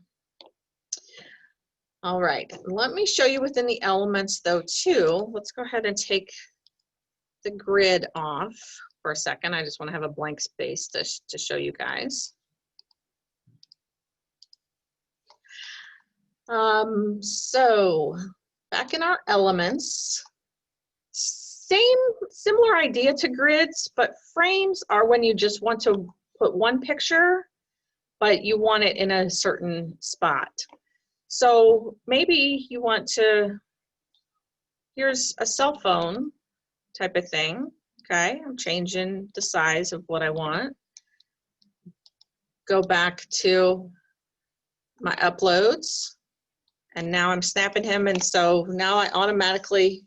All right, let me show you within the elements though too. Let's go ahead and take the grid off for a second. I just want to have a blank space to show you guys. So back in our elements, similar idea to grids, but frames are when you just want to put one picture, but you want it in a certain spot. So maybe you want to, here's a cell phone type of thing. Okay, I'm changing the size of what I want. Go back to my uploads, and now I'm snapping him, and so now I automatically,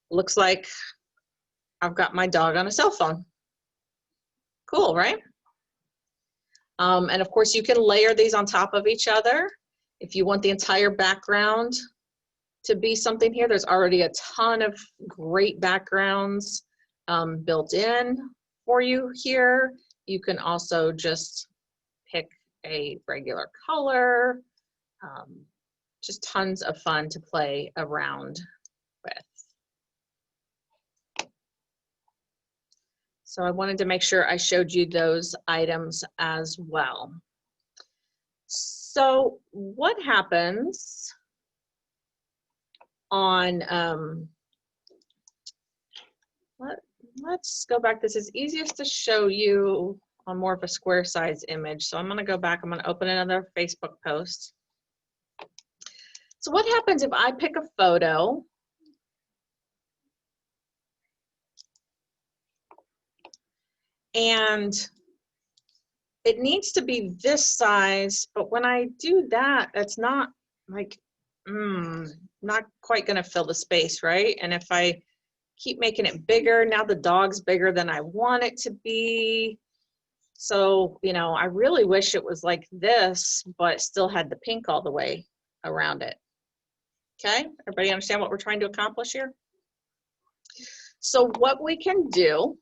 looks like I've got my dog on a cell phone. Cool, right? And of course you can layer these on top of each other. If you want the entire background to be something here, there's already a ton of great backgrounds built in for you here. You can also just pick a regular color. Just tons of fun to play around with. So I wanted to make sure I showed you those items as well. So what happens on, let's go back. This is easiest to show you on more of a square size image. So I'm gonna go back, I'm gonna open another Facebook post. So what happens if I pick a photo and it needs to be this size, but when I do that, it's not like, not quite gonna fill the space, right? And if I keep making it bigger, now the dog's bigger than I want it to be. So, you know, I really wish it was like this, but still had the pink all the way around it. Okay, everybody understand what we're trying to accomplish here? So what we can do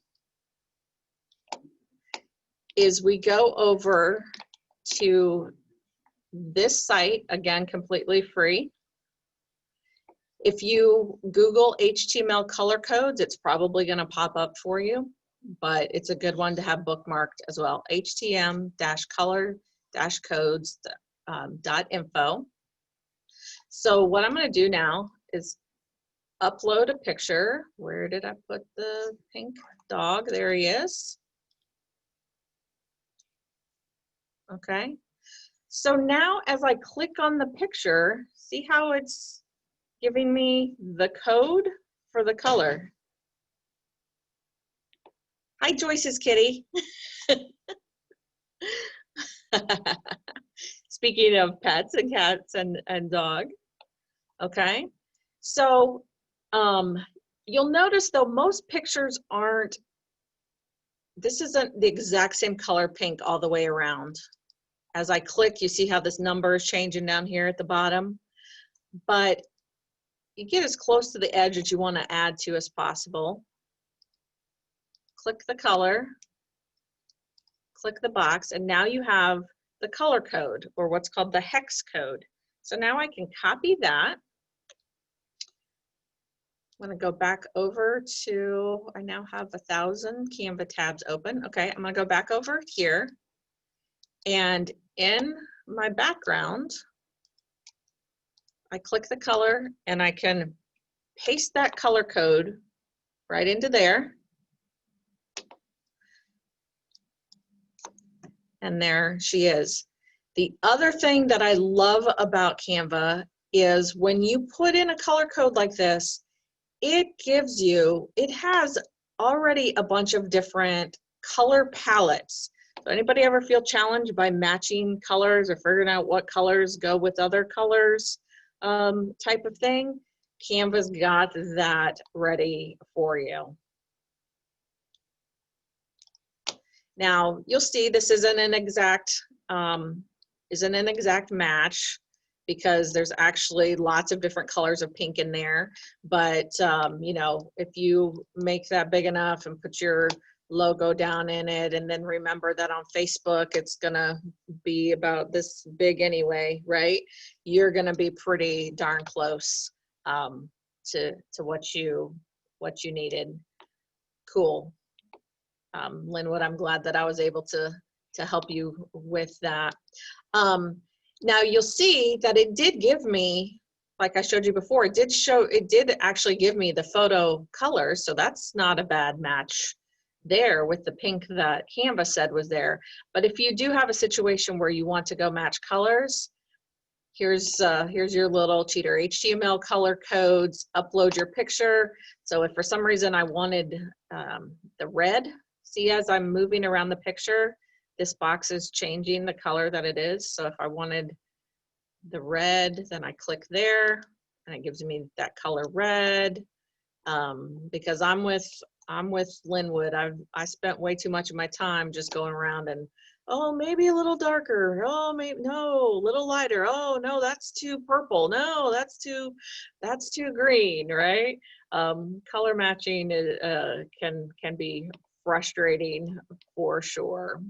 is we go over to this site, again, completely free. If you Google HTML color codes, it's probably gonna pop up for you, but it's a good one to have bookmarked as well. htm-color-codes.info. So what I'm gonna do now is upload a picture. Where did I put the pink dog? There he is. Okay. So now as I click on the picture, see how it's giving me the code for the color. Hi, Joyce's kitty. Speaking of pets and cats and dog. Okay. So you'll notice though, most pictures aren't, this isn't the exact same color pink all the way around. As I click, you see how this number is changing down here at the bottom, but you get as close to the edge that you want to add to as possible. Click the color, click the box, and now you have the color code, or what's called the hex code. So now I can copy that. I'm going to go back over to, I now have 1,000 Canva tabs open. Okay, I'm going to go back over here, and in my background, I click the color and I can paste that color code right into there. And there she is. The other thing that I love about Canva is when you put in a color code like this, it gives you, it has already a bunch of different color palettes Anybody ever feel challenged by matching colors or figuring out what colors go with other colors type of thing? Canva's got that ready for you. Now you'll see this isn't an exact match, because there's actually lots of different colors of pink in there. But you know, if you make that big enough and put your logo down in it, and then remember that on Facebook it's gonna be about this big anyway, right? You're gonna be pretty darn close to what you needed. Cool. Linwood, I'm glad that I was able to help you with that. Now you'll see that it did give me, like I showed you before, it did actually give me the photo colors, so that's not a bad match there with the pink that Canva said was there. But if you do have a situation where you want to go match colors, here's your little cheater. HTML color codes, upload your picture. So if for some reason I wanted the red, see, as I'm moving around the picture, this box is changing the color that it is. So if I wanted the red, then I click there and it gives me that color red. Because I'm with Linwood. I spent way too much of my time just going around and, oh, maybe a little darker. Oh, maybe no, a little lighter. Oh no, that's too purple. No, that's too green, right? Color matching can be frustrating for sure.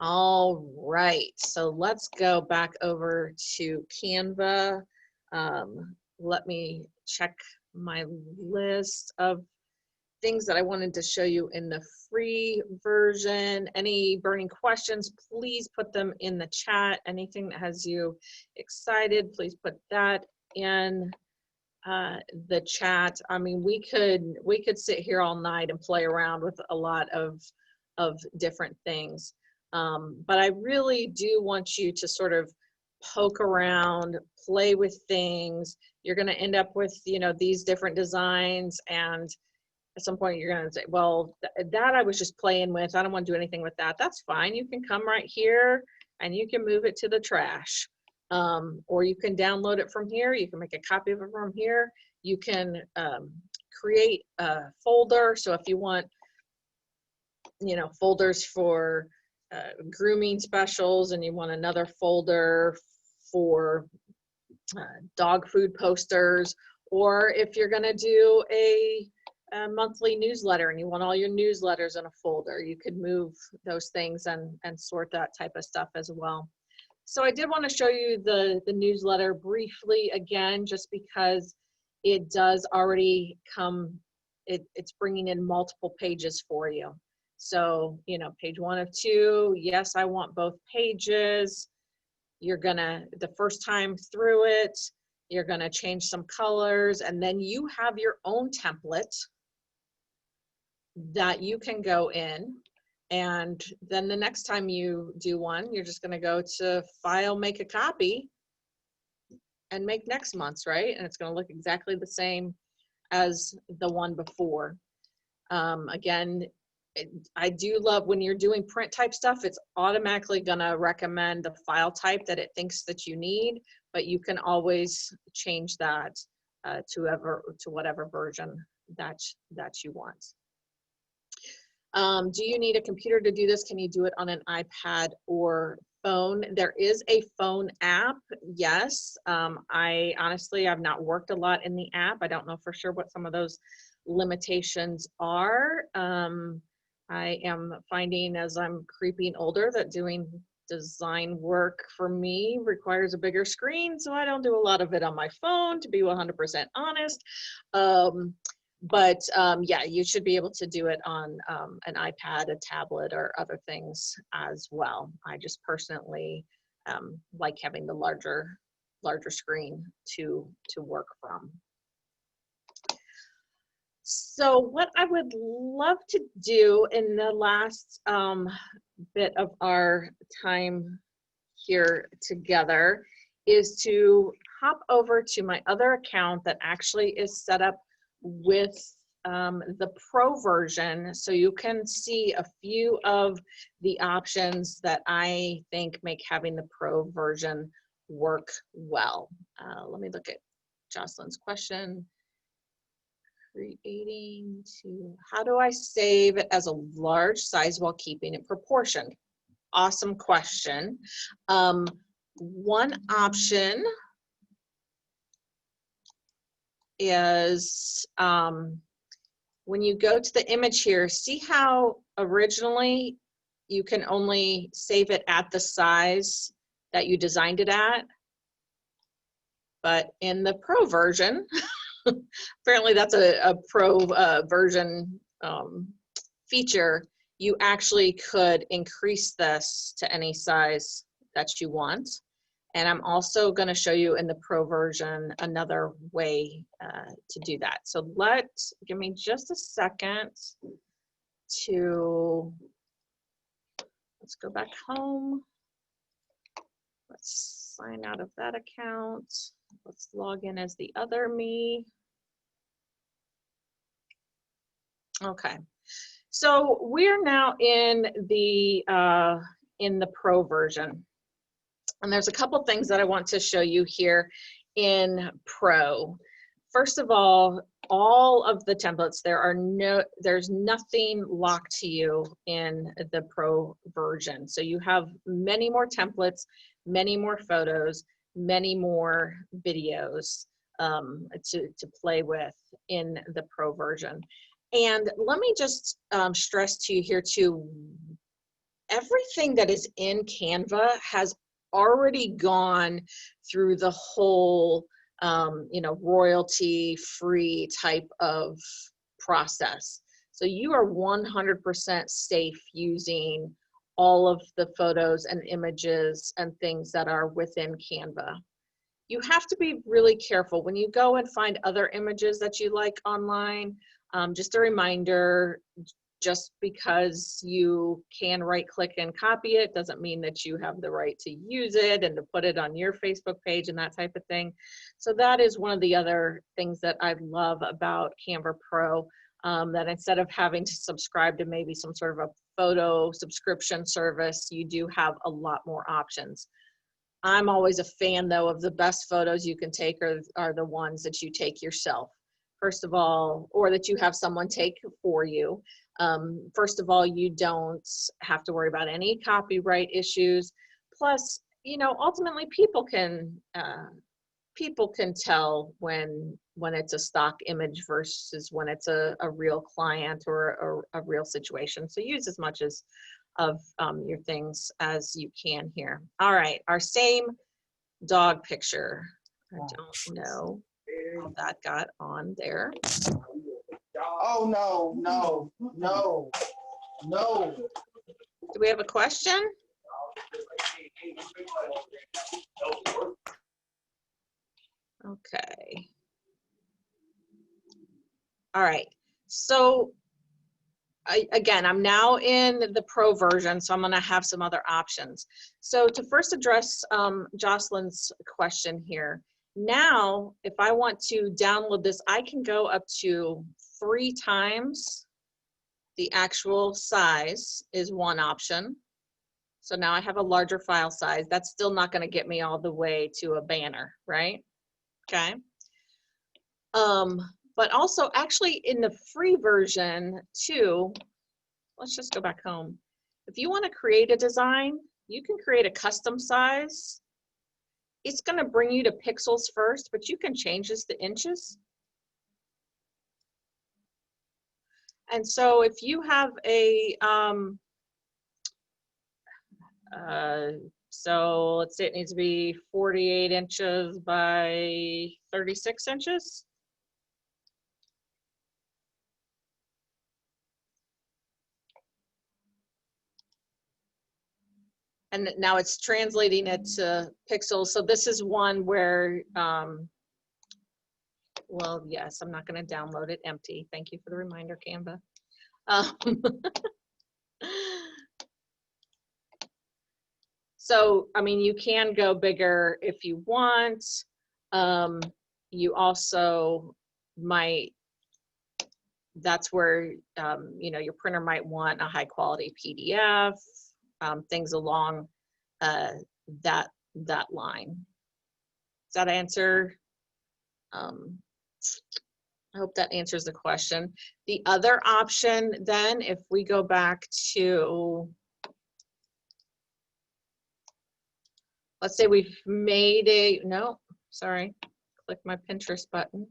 All right, so let's go back over to Canva. Let me check my list of things that I wanted to show you in the free version. Any burning questions, please put them in the chat. Anything that has you excited, please put that in the chat. I mean, we could sit here all night and play around with a lot of different things. But I really do want you to sort of poke around, play with things. You're going to end up with, you know, these different designs, and at some point you're going to say, well, that I was just playing with. I don't want to do anything with that. That's fine. You can come right here and you can move it to the trash. Or you can download it from here. You can make a copy of it from here. You can create a folder. So if you want, you know, folders for grooming specials, and you want another folder for dog food posters, or if you're going to do a monthly newsletter and you want all your newsletters in a folder, you could move those things and sort that type of stuff as well. So I did want to show you the newsletter briefly again, just because it does already come, it's bringing in multiple pages for you. So, you know, page 1 of 2, yes, I want both pages. You're gonna, the first time through it, you're gonna change some colors, and then you have your own template that you can go in. And then the next time you do one, you're just gonna go to File, Make a Copy, and make next month's, right? And it's gonna look exactly the same as the one before. Again, I do love when you're doing print type stuff, it's automatically gonna recommend the file type that it thinks that you need, but you can always change that to whatever version that you want. Do you need a computer to do this? Can you do it on an iPad or phone? There is a phone app, yes. I honestly, I've not worked a lot in the app. I don't know for sure what some of those limitations are. I am finding as I'm creeping older that doing design work for me requires a bigger screen, so I don't do a lot of it on my phone, to be 100% honest. But yeah, you should be able to do it on an iPad, a tablet, or other things as well. I just personally like having the larger screen to work from. So what I would love to do in the last bit of our time here together is to hop over to my other account that actually is set up with the Pro version so you can see a few of the options that I think make having the Pro version work well. Let me look at Jocelyn's question. Creating to, how do I save it as a large size while keeping it proportioned? Awesome question. One option is when you go to the image here, see how originally you can only save it at the size that you designed it at? But in the Pro version, apparently that's a Pro version feature, you actually could increase this to any size that you want. And I'm also going to show you in the Pro version another way to do that. So give me just a second to, let's go back home. Let's sign out of that account. Let's log in as the other me. Okay, so we're now in the Pro version. And there's a couple things that I want to show you here in Pro. First of all of the templates, there's nothing locked to you in the Pro version. So you have many more templates, many more photos, many more videos to play with in the Pro version. And let me just stress to you here too, everything that is in Canva has already gone through the whole royalty free type of process. So you are 100% safe using all of the photos and images and things that are within Canva. You have to be really careful when you go and find other images that you like online. Just a reminder, just because you can right click and copy it doesn't mean that you have the right to use it and to put it on your Facebook page and that type of thing. So that is one of the other things that I love about Canva Pro, that instead of having to subscribe to maybe some sort of a photo subscription service, you do have a lot more options. I'm always a fan though of the best photos you can take are the ones that you take yourself, first of all, or that you have someone take for you. First of all, you don't have to worry about any copyright issues. Plus, ultimately people can tell when it's a stock image versus when it's a real client or a real situation. So use as much of your things as you can here. All right, our same dog picture. I don't know how that got on there. Oh, no. Do we have a question? Okay. All right. So again, I'm now in the Pro version, so I'm going to have some other options. So to first address Jocelyn's question here, now if I want to download this, I can go up to 3 times the actual size is one option. So now I have a larger file size. That's still not going to get me all the way to a banner, right? Okay. But also actually in the free version too, let's just go back home. If you want to create a design, you can create a custom size. It's going to bring you to pixels first, but you can change this to inches. And so if you have a, so let's say it needs to be 48 inches by 36 inches. And now it's translating it to pixels. So this is one where, well, yes, I'm not going to download it empty. Thank you for the reminder, Canva. So, I mean, you can go bigger if you want. You also might that's where, you know, your printer might want a high quality PDF, things along that line. Does that answer? I hope that answers the question. The other option then, if we go back to, let's say we've made a, no, sorry, click my Pinterest button.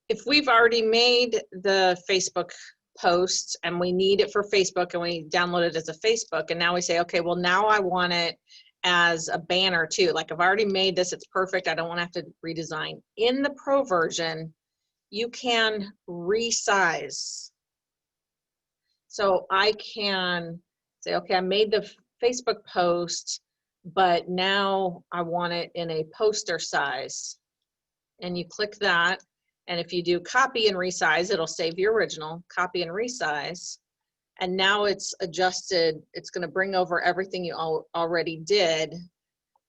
If we've already made the Facebook post and we need it for Facebook and we download it as a Facebook, and now we say, okay, well, now I want it as a banner too. Like I've already made this, it's perfect. I don't want to have to redesign. In the Pro version, you can resize. So I can say, okay, I made the Facebook post, but now I want it in a poster size. And you click that. And if you do copy and resize, it'll save your original, copy and resize. And now it's adjusted. It's going to bring over everything you already did.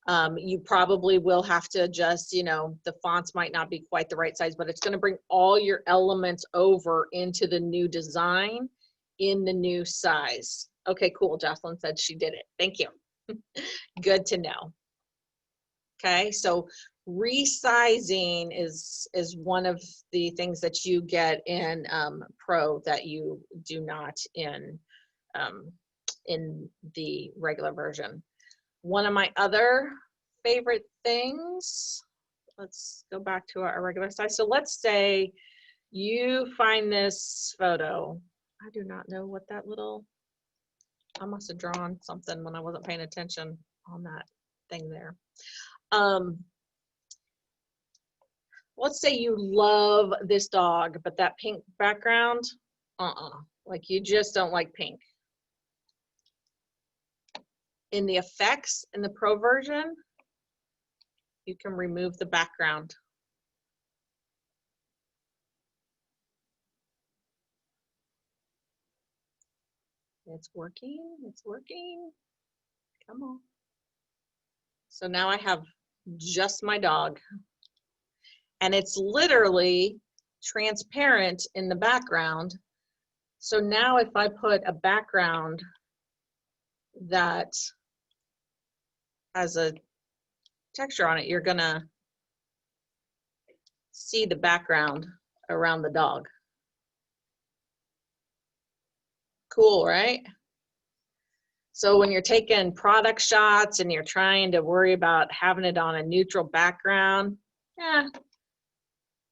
You probably will have to adjust, you know, the fonts might not be quite the right size, but it's going to bring all your elements over into the new design in the new size. Okay, cool. Jocelyn said she did it. Thank you. Good to know. Okay, so resizing is one of the things that you get in Pro that you do not in the regular version. One of my other favorite things, let's go back to our regular size. So let's say you find this photo. I do not know what that little, I must have drawn something when I wasn't paying attention on that thing there. Let's say you love this dog, but that pink background, like you just don't like pink. In the effects, in the Pro version, you can remove the background. It's working, it's working. Come on. So now I have just my dog. And it's literally transparent in the background. So now if I put a background that has a texture on it, you're gonna see the background around the dog. Cool, right? So when you're taking product shots and you're trying to worry about having it on a neutral background, yeah,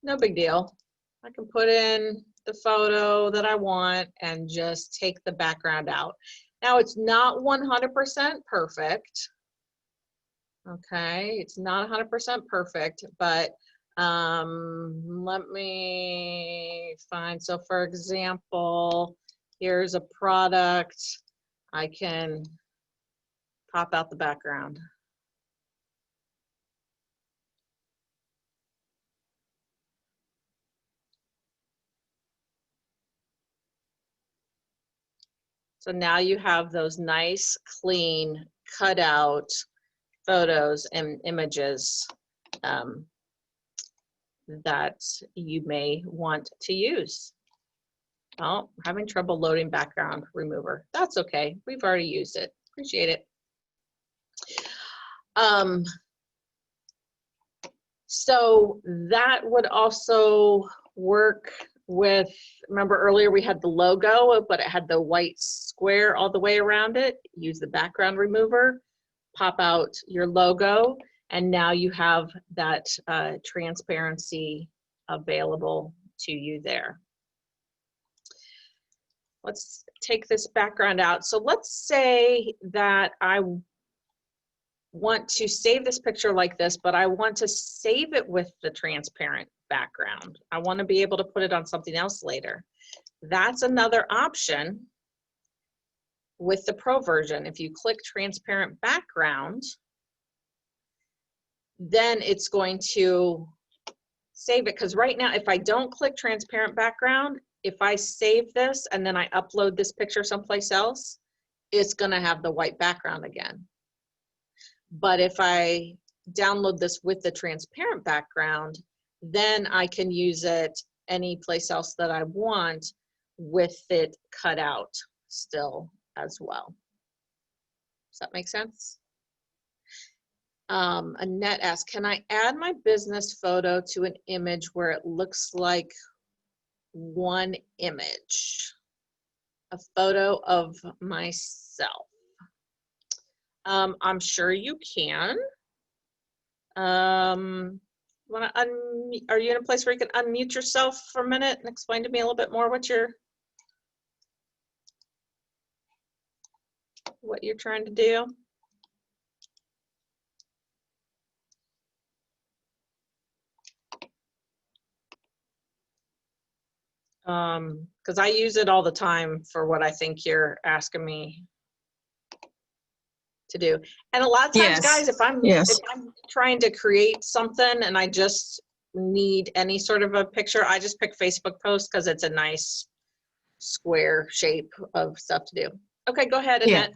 no big deal. I can put in the photo that I want and just take the background out. Now it's not 100% perfect. Okay, it's not 100% perfect, but let me find, so for example, here's a product. I can pop out the background. So now you have those nice, clean, cut out photos and images that you may want to use. Oh, having trouble loading background remover. That's okay. We've already used it. Appreciate it. So that would also work with, remember earlier we had the logo, but it had the white square all the way around it. Use the background remover, pop out your logo, and now you have that transparency available to you there. Let's take this background out. So let's say that I want to save this picture like this, but I want to save it with the transparent background. I want to be able to put it on something else later. That's another option with the Pro version. If you click transparent background, then it's going to save it. Because right now, if I don't click transparent background, if I save this and then I upload this picture someplace else, it's going to have the white background again. But if I download this with the transparent background, then I can use it any place else that I want with it cut out still as well. Does that make sense? Annette asks, can I add my business photo to an image where it looks like one image? A photo of myself. I'm sure you can. Are you in a place where you can unmute yourself for a minute and explain to me a little bit more what you're trying to do? Because I use it all the time for what I think you're asking me to do. And a lot of times, guys, if I'm trying to create something and I just need any sort of a picture, I just pick Facebook post because it's a nice square shape of stuff to do. Okay, go ahead, Annette.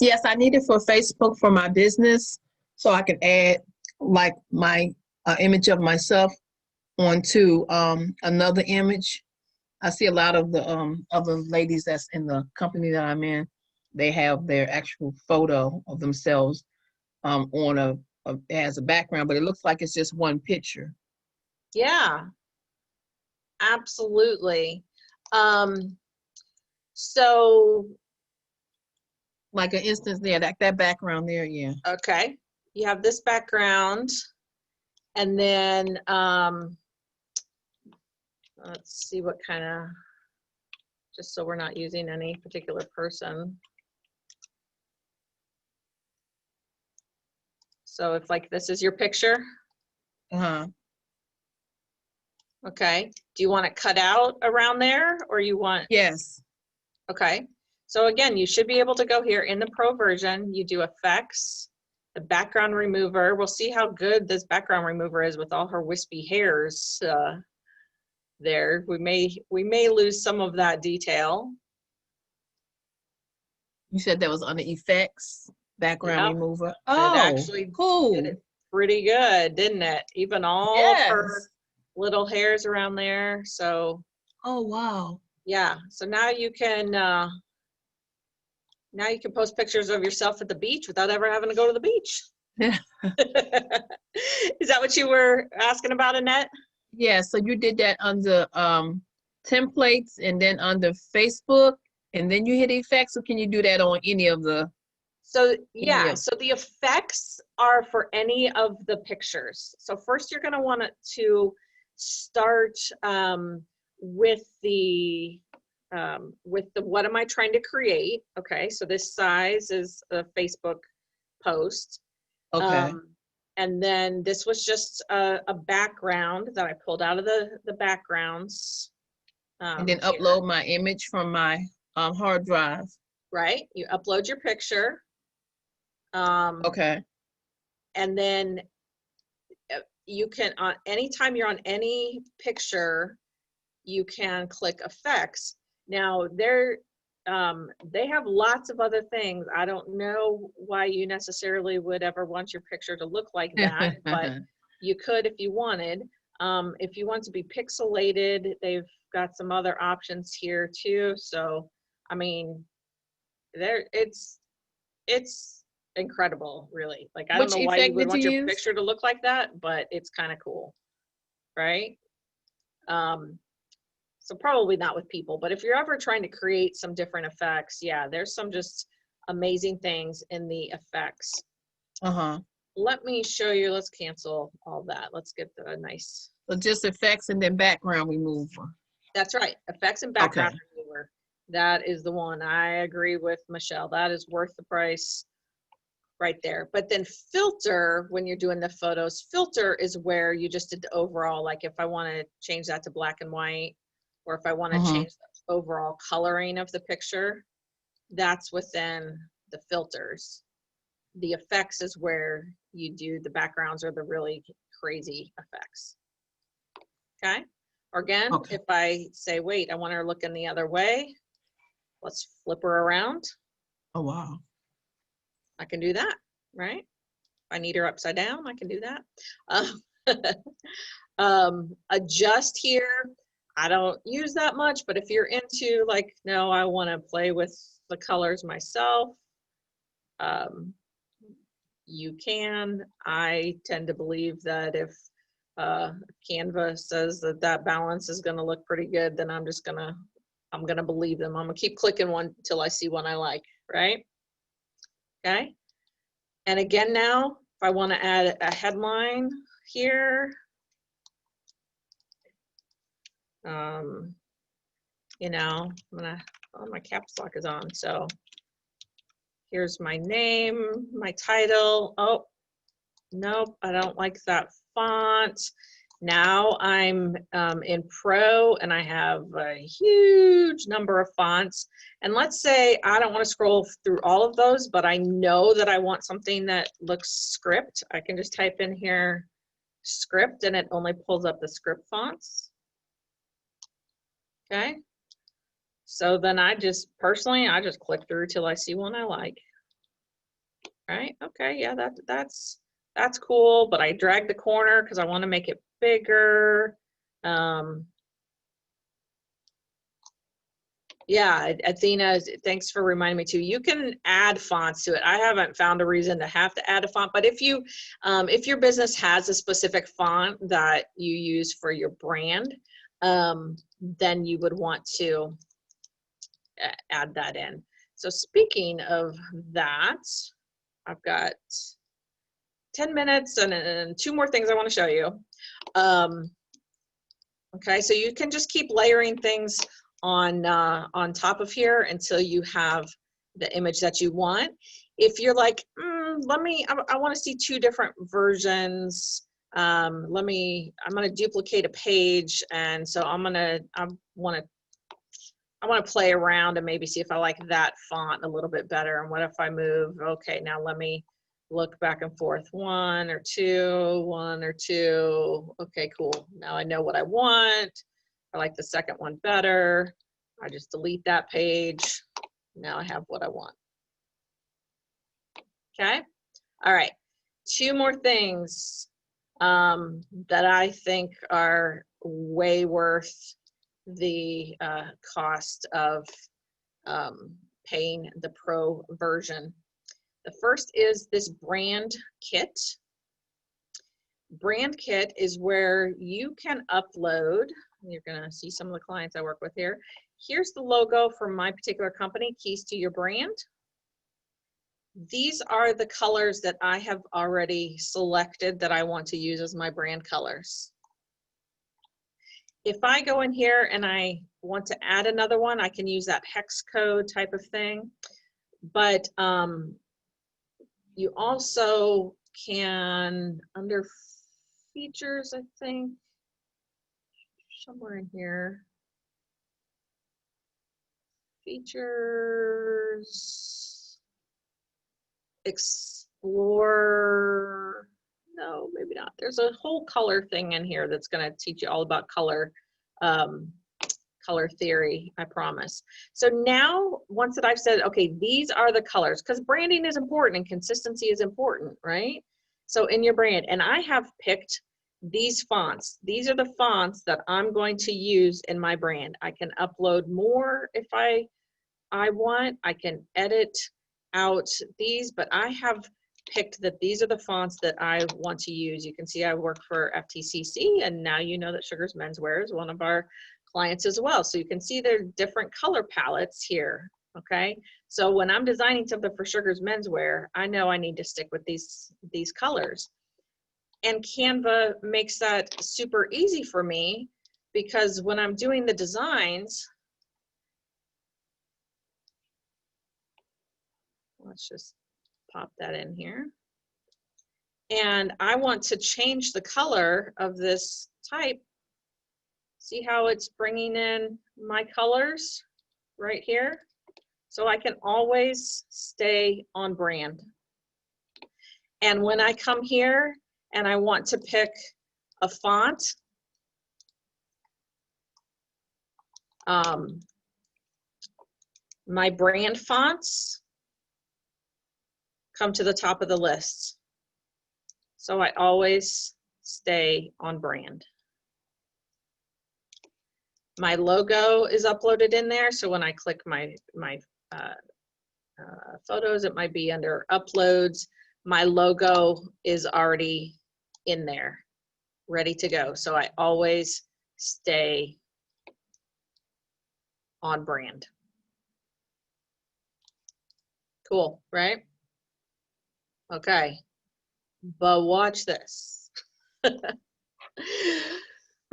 Yes, I need it for Facebook for my business, so I can add like my image of myself onto another image. I see a lot of the other ladies that's in the company that I'm in. They have their actual photo of themselves on as a background, but it looks like it's just one picture. Yeah, absolutely. So, like an instance there, that background there, yeah. Okay, you have this background, and then let's see what kind of, just so we're not using any particular person. So if like this is your picture. Okay, do you want it cut out around there, or you want? Yes. Okay, so again, you should be able to go here in the pro version, you do effects, the background remover. We'll see how good this background remover is with all her wispy hairs there. We may lose some of that detail. You said that was under effects, background remover. Oh, it actually cool. did it pretty good, didn't it? Even all of her little hairs around there. So. Oh, wow. Yeah. So now you can post pictures of yourself at the beach without ever having to go to the beach. Yeah. Is that what you were asking about, Annette? Yeah. So you did that under templates and then under Facebook, and then you hit effects. So can you do that on any of the? So yeah, so the effects are for any of the pictures. So first you're going to want to start with the what am I trying to create? Okay, so this size is a Facebook post. Okay. And then this was just a background that I pulled out of the backgrounds. And then upload my image from my hard drive. Right, you upload your picture. Okay. And then you can, anytime you're on any picture, you can click effects. Now they have lots of other things. I don't know why you necessarily would ever want your picture to look like that, but you could if you wanted. If you want to be pixelated, they've got some other options here too. So, I mean, it's incredible, really. Like, I don't know why you would want your picture to look like that, but it's kind of cool, right? So probably not with people, but if you're ever trying to create some different effects, yeah, there's some just amazing things in the effects. Let me show you. Let's cancel all that. Let's get the nice. So just effects and then background remover. That's right. Effects and background remover. That is the one. I agree with Michelle. That is worth the price right there. But then filter, when you're doing the photos, filter is where you just did the overall, like if I want to change that to black and white, or if I want to change the overall coloring of the picture, that's within the filters. The effects is where you do the backgrounds or the really crazy effects. Okay. Or again, if I say, wait, I want her looking the other way, let's flip her around. Oh, wow. I can do that, right? I need her upside down, I can do that. Adjust here, I don't use that much, but if you're into like, no, I want to play with the colors myself, you can. I tend to believe that if Canva says that that balance is going to look pretty good, then I'm going to believe them. I'm going to keep clicking one until I see one I like, right? Okay. And again, now, if I want to add a headline here, you know, oh, my caps lock is on. So here's my name, my title. Oh, nope, I don't like that font. Now I'm in Pro and I have a huge number of fonts. And let's say I don't want to scroll through all of those, but I know that I want something that looks script. I can just type in here script and it only pulls up the script fonts. Okay. So then I just click through till I see one I like. Right. Okay. Yeah, that's cool. But I drag the corner because I want to make it bigger. Yeah, Athena, thanks for reminding me too. You can add fonts to it. I haven't found a reason to have to add a font, but if your business has a specific font that you use for your brand, then you would want to add that in. So speaking of that, I've got 10 minutes and 2 more things I want to show you. Okay, so you can just keep layering things on top of here until you have the image that you want. If you're like, I want to see 2 different versions. I'm going to duplicate a page, and so I want to play around and maybe see if I like that font a little bit better. And what if I move? Okay, now let me look back and forth. 1 or 2, 1 or 2. Okay, cool. Now I know what I want. I like the second one better. I just delete that page. Now I have what I want. Okay. All right. 2 more things that I think are way worth the cost of paying the pro version. The first is this brand kit. Brand kit is where you can upload, you're gonna see some of the clients I work with here. Here's the logo for my particular company, Keys to Your Brand. These are the colors that I have already selected that I want to use as my brand colors. If I go in here and I want to add another one, I can use that hex code type of thing. But you also can, under features, I think, somewhere in here, features, explore, no, maybe not. There's a whole color thing in here that's going to teach you all about color, color theory, I promise. So now, once that I've said, okay, these are the colors, because branding is important and consistency is important, right? So in your brand, and I have picked these fonts. These are the fonts that I'm going to use in my brand. I can upload more if I want. I can edit out these, but I have picked that these are the fonts that I want to use. You can see I work for FTCC, and now you know that Sugars Menswear is one of our clients as well. So you can see there are different color palettes here, okay? So when I'm designing something for Sugars Menswear, I know I need to stick with these colors. And Canva makes that super easy for me, because when I'm doing the designs, let's just pop that in here. And I want to change the color of this type. See how it's bringing in my colors right here? So I can always stay on brand. And when I come here and I want to pick a font, my brand fonts come to the top of the list. So I always stay on brand. My logo is uploaded in there. So when I click my photos, it might be under uploads. My logo is already in there, ready to go. So I always stay on brand. Cool, right? Okay, but watch this.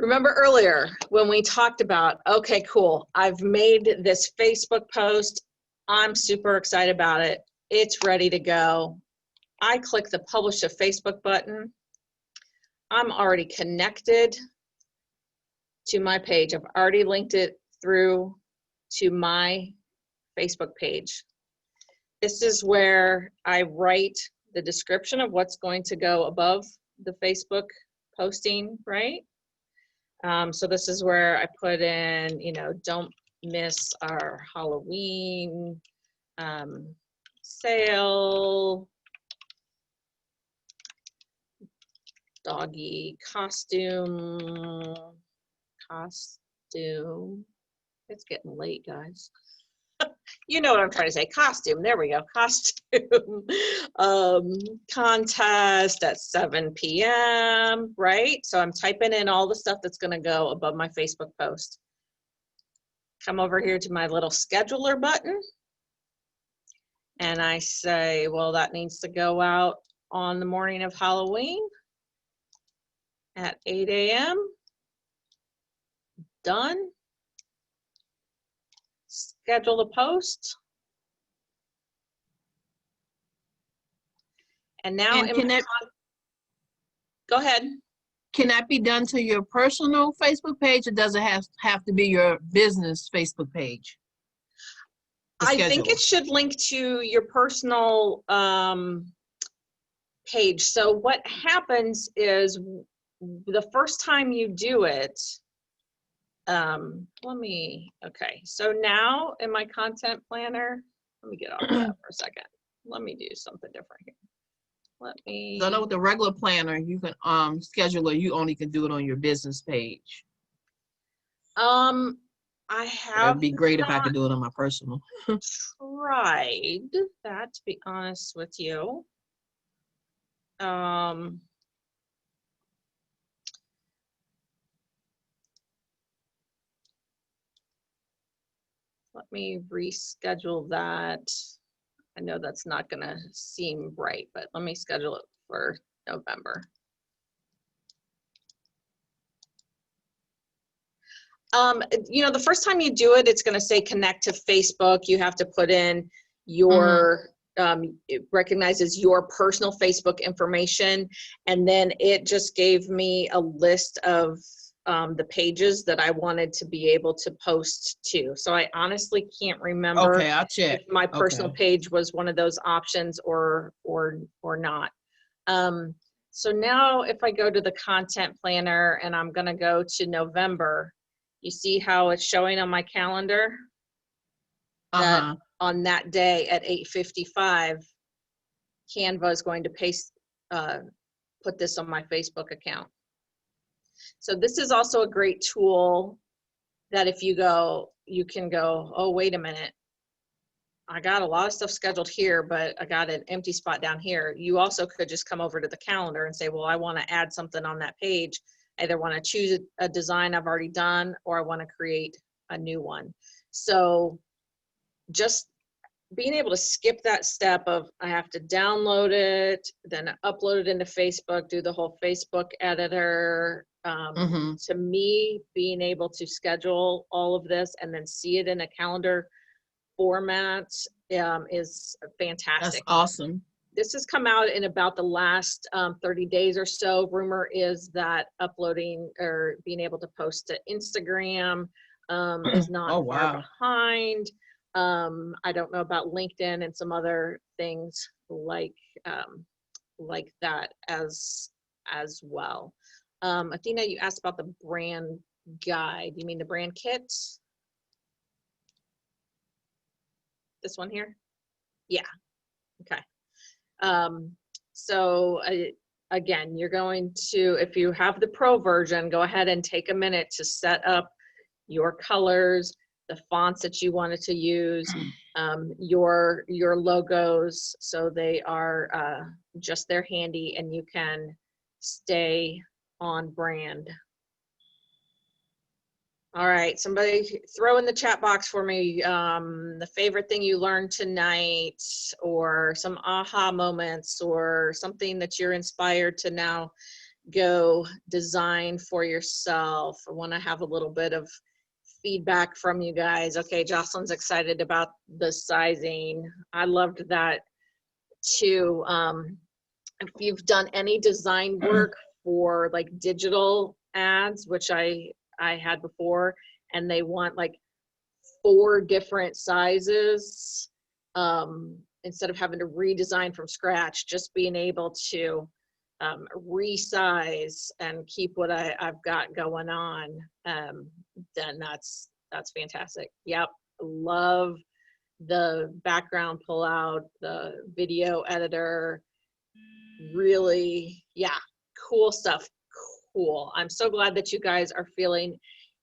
Remember earlier when we talked about, okay, cool, I've made this Facebook post. I'm super excited about it. It's ready to go. I click the publish to Facebook button. I'm already connected to my page. I've already linked it through to my Facebook page. This is where I write the description of what's going to go above the Facebook posting, right? So this is where I put in, you know, don't miss our Halloween sale, doggy costume. It's getting late, guys. You know what I'm trying to say, costume, there we go, costume contest at 7 p.m., right? So I'm typing in all the stuff that's gonna go above my Facebook post. Come over here to my little scheduler button, and I say, well, that needs to go out on the morning of Halloween at 8 a.m. Done. Schedule the post. And now And can that, go ahead. can that be done to your personal Facebook page, or does it have to be your business Facebook page? I think it should link to your personal page. So what happens is the first time you do it, okay, so now in my content planner, let me get off that for a second. Let me do something different here. Let me. So I know with the regular planner, you can scheduler, you only can do it on your business page. I have. It'd be great if I could do it on my personal. Tried that, to be honest with you. Let me reschedule that. I know that's not gonna seem right, but let me schedule it for November. You know, the first time you do it, it's gonna say connect to Facebook. You have to put in your, it recognizes your personal Facebook information. And then it just gave me a list of the pages that I wanted to be able to post to. So I honestly can't remember Okay, I'll check. if my personal page was one of those options or not. So now if I go to the content planner and I'm gonna go to November, you see how it's showing on my calendar that on that day at 8:55, Canva is going to put this on my Facebook account. So this is also a great tool that if you go, you can go, oh, wait a minute, I got a lot of stuff scheduled here, but I got an empty spot down here. You also could just come over to the calendar and say, well, I want to add something on that page. I either want to choose a design I've already done, or I want to create a new one. So just being able to skip that step of I have to download it, then upload it into Facebook, do the whole Facebook editor. To me, being able to schedule all of this and then see it in a calendar format is fantastic. That's awesome. This has come out in about the last 30 days or so. Rumor is that uploading or being able to post to Instagram is not far behind. I don't know about LinkedIn and some other things like that as well. Athena, you asked about the brand guide. You mean the brand kit? This one here? Yeah. Okay. So again, you're going to, if you have the pro version, go ahead and take a minute to set up your colors, the fonts that you wanted to use, your logos, so they are just they're handy and you can stay on brand. All right, somebody throw in the chat box for me the favorite thing you learned tonight, or some aha moments, or something that you're inspired to now go design for yourself. I want to have a little bit of feedback from you guys. Okay, Jocelyn's excited about the sizing. I loved that too. If you've done any design work for like digital ads, which I had before, and they want like 4 different sizes, instead of having to redesign from scratch, just being able to resize and keep what I've got going on, then that's fantastic. Yep, love the background pull out, the video editor, really, yeah, cool stuff. Cool. I'm so glad that you guys are feeling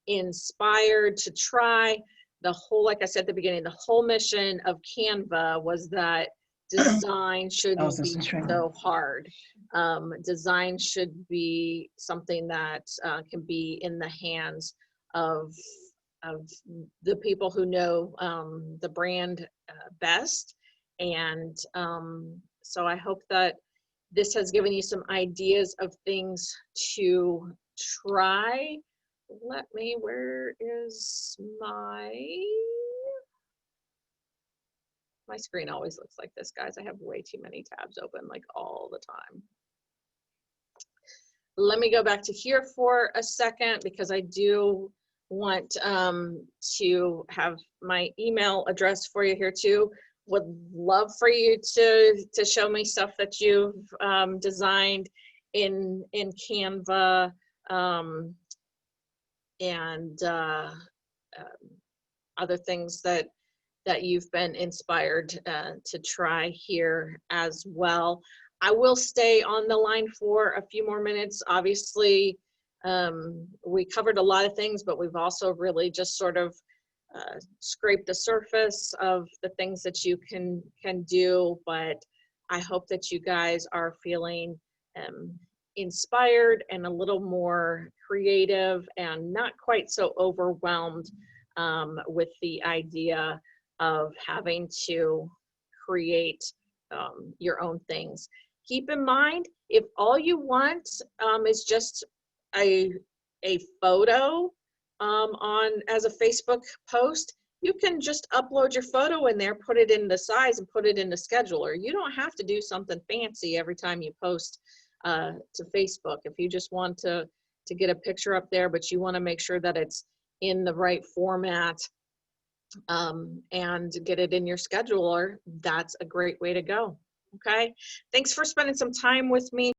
inspired to try. The whole, like I said at the beginning, the whole mission of Canva was that design shouldn't be so hard. Design should be something that can be in the hands of the people who know the brand best. And so I hope that this has given you some ideas of things to try. Let me, where is my screen always looks like this, guys. I have way too many tabs open, like all the time. Let me go back to here for a second, because I do want to have my email address for you here too. Would love for you to show me stuff that you've designed in Canva, and other things that you've been inspired to try here as well. I will stay on the line for a few more minutes. Obviously, we covered a lot of things, but we've also really just sort of scrape the surface of the things that you can do. But I hope that you guys are feeling inspired and a little more creative and not quite so overwhelmed with the idea of having to create your own things. Keep in mind, if all you want is just a photo as a Facebook post, you can just upload your photo in there, put it in the size, and put it in the scheduler. You don't have to do something fancy every time you post to Facebook. If you just want to get a picture up there, but you want to make sure that it's in the right format and get it in your scheduler, that's a great way to go. Okay, thanks for spending some time with me.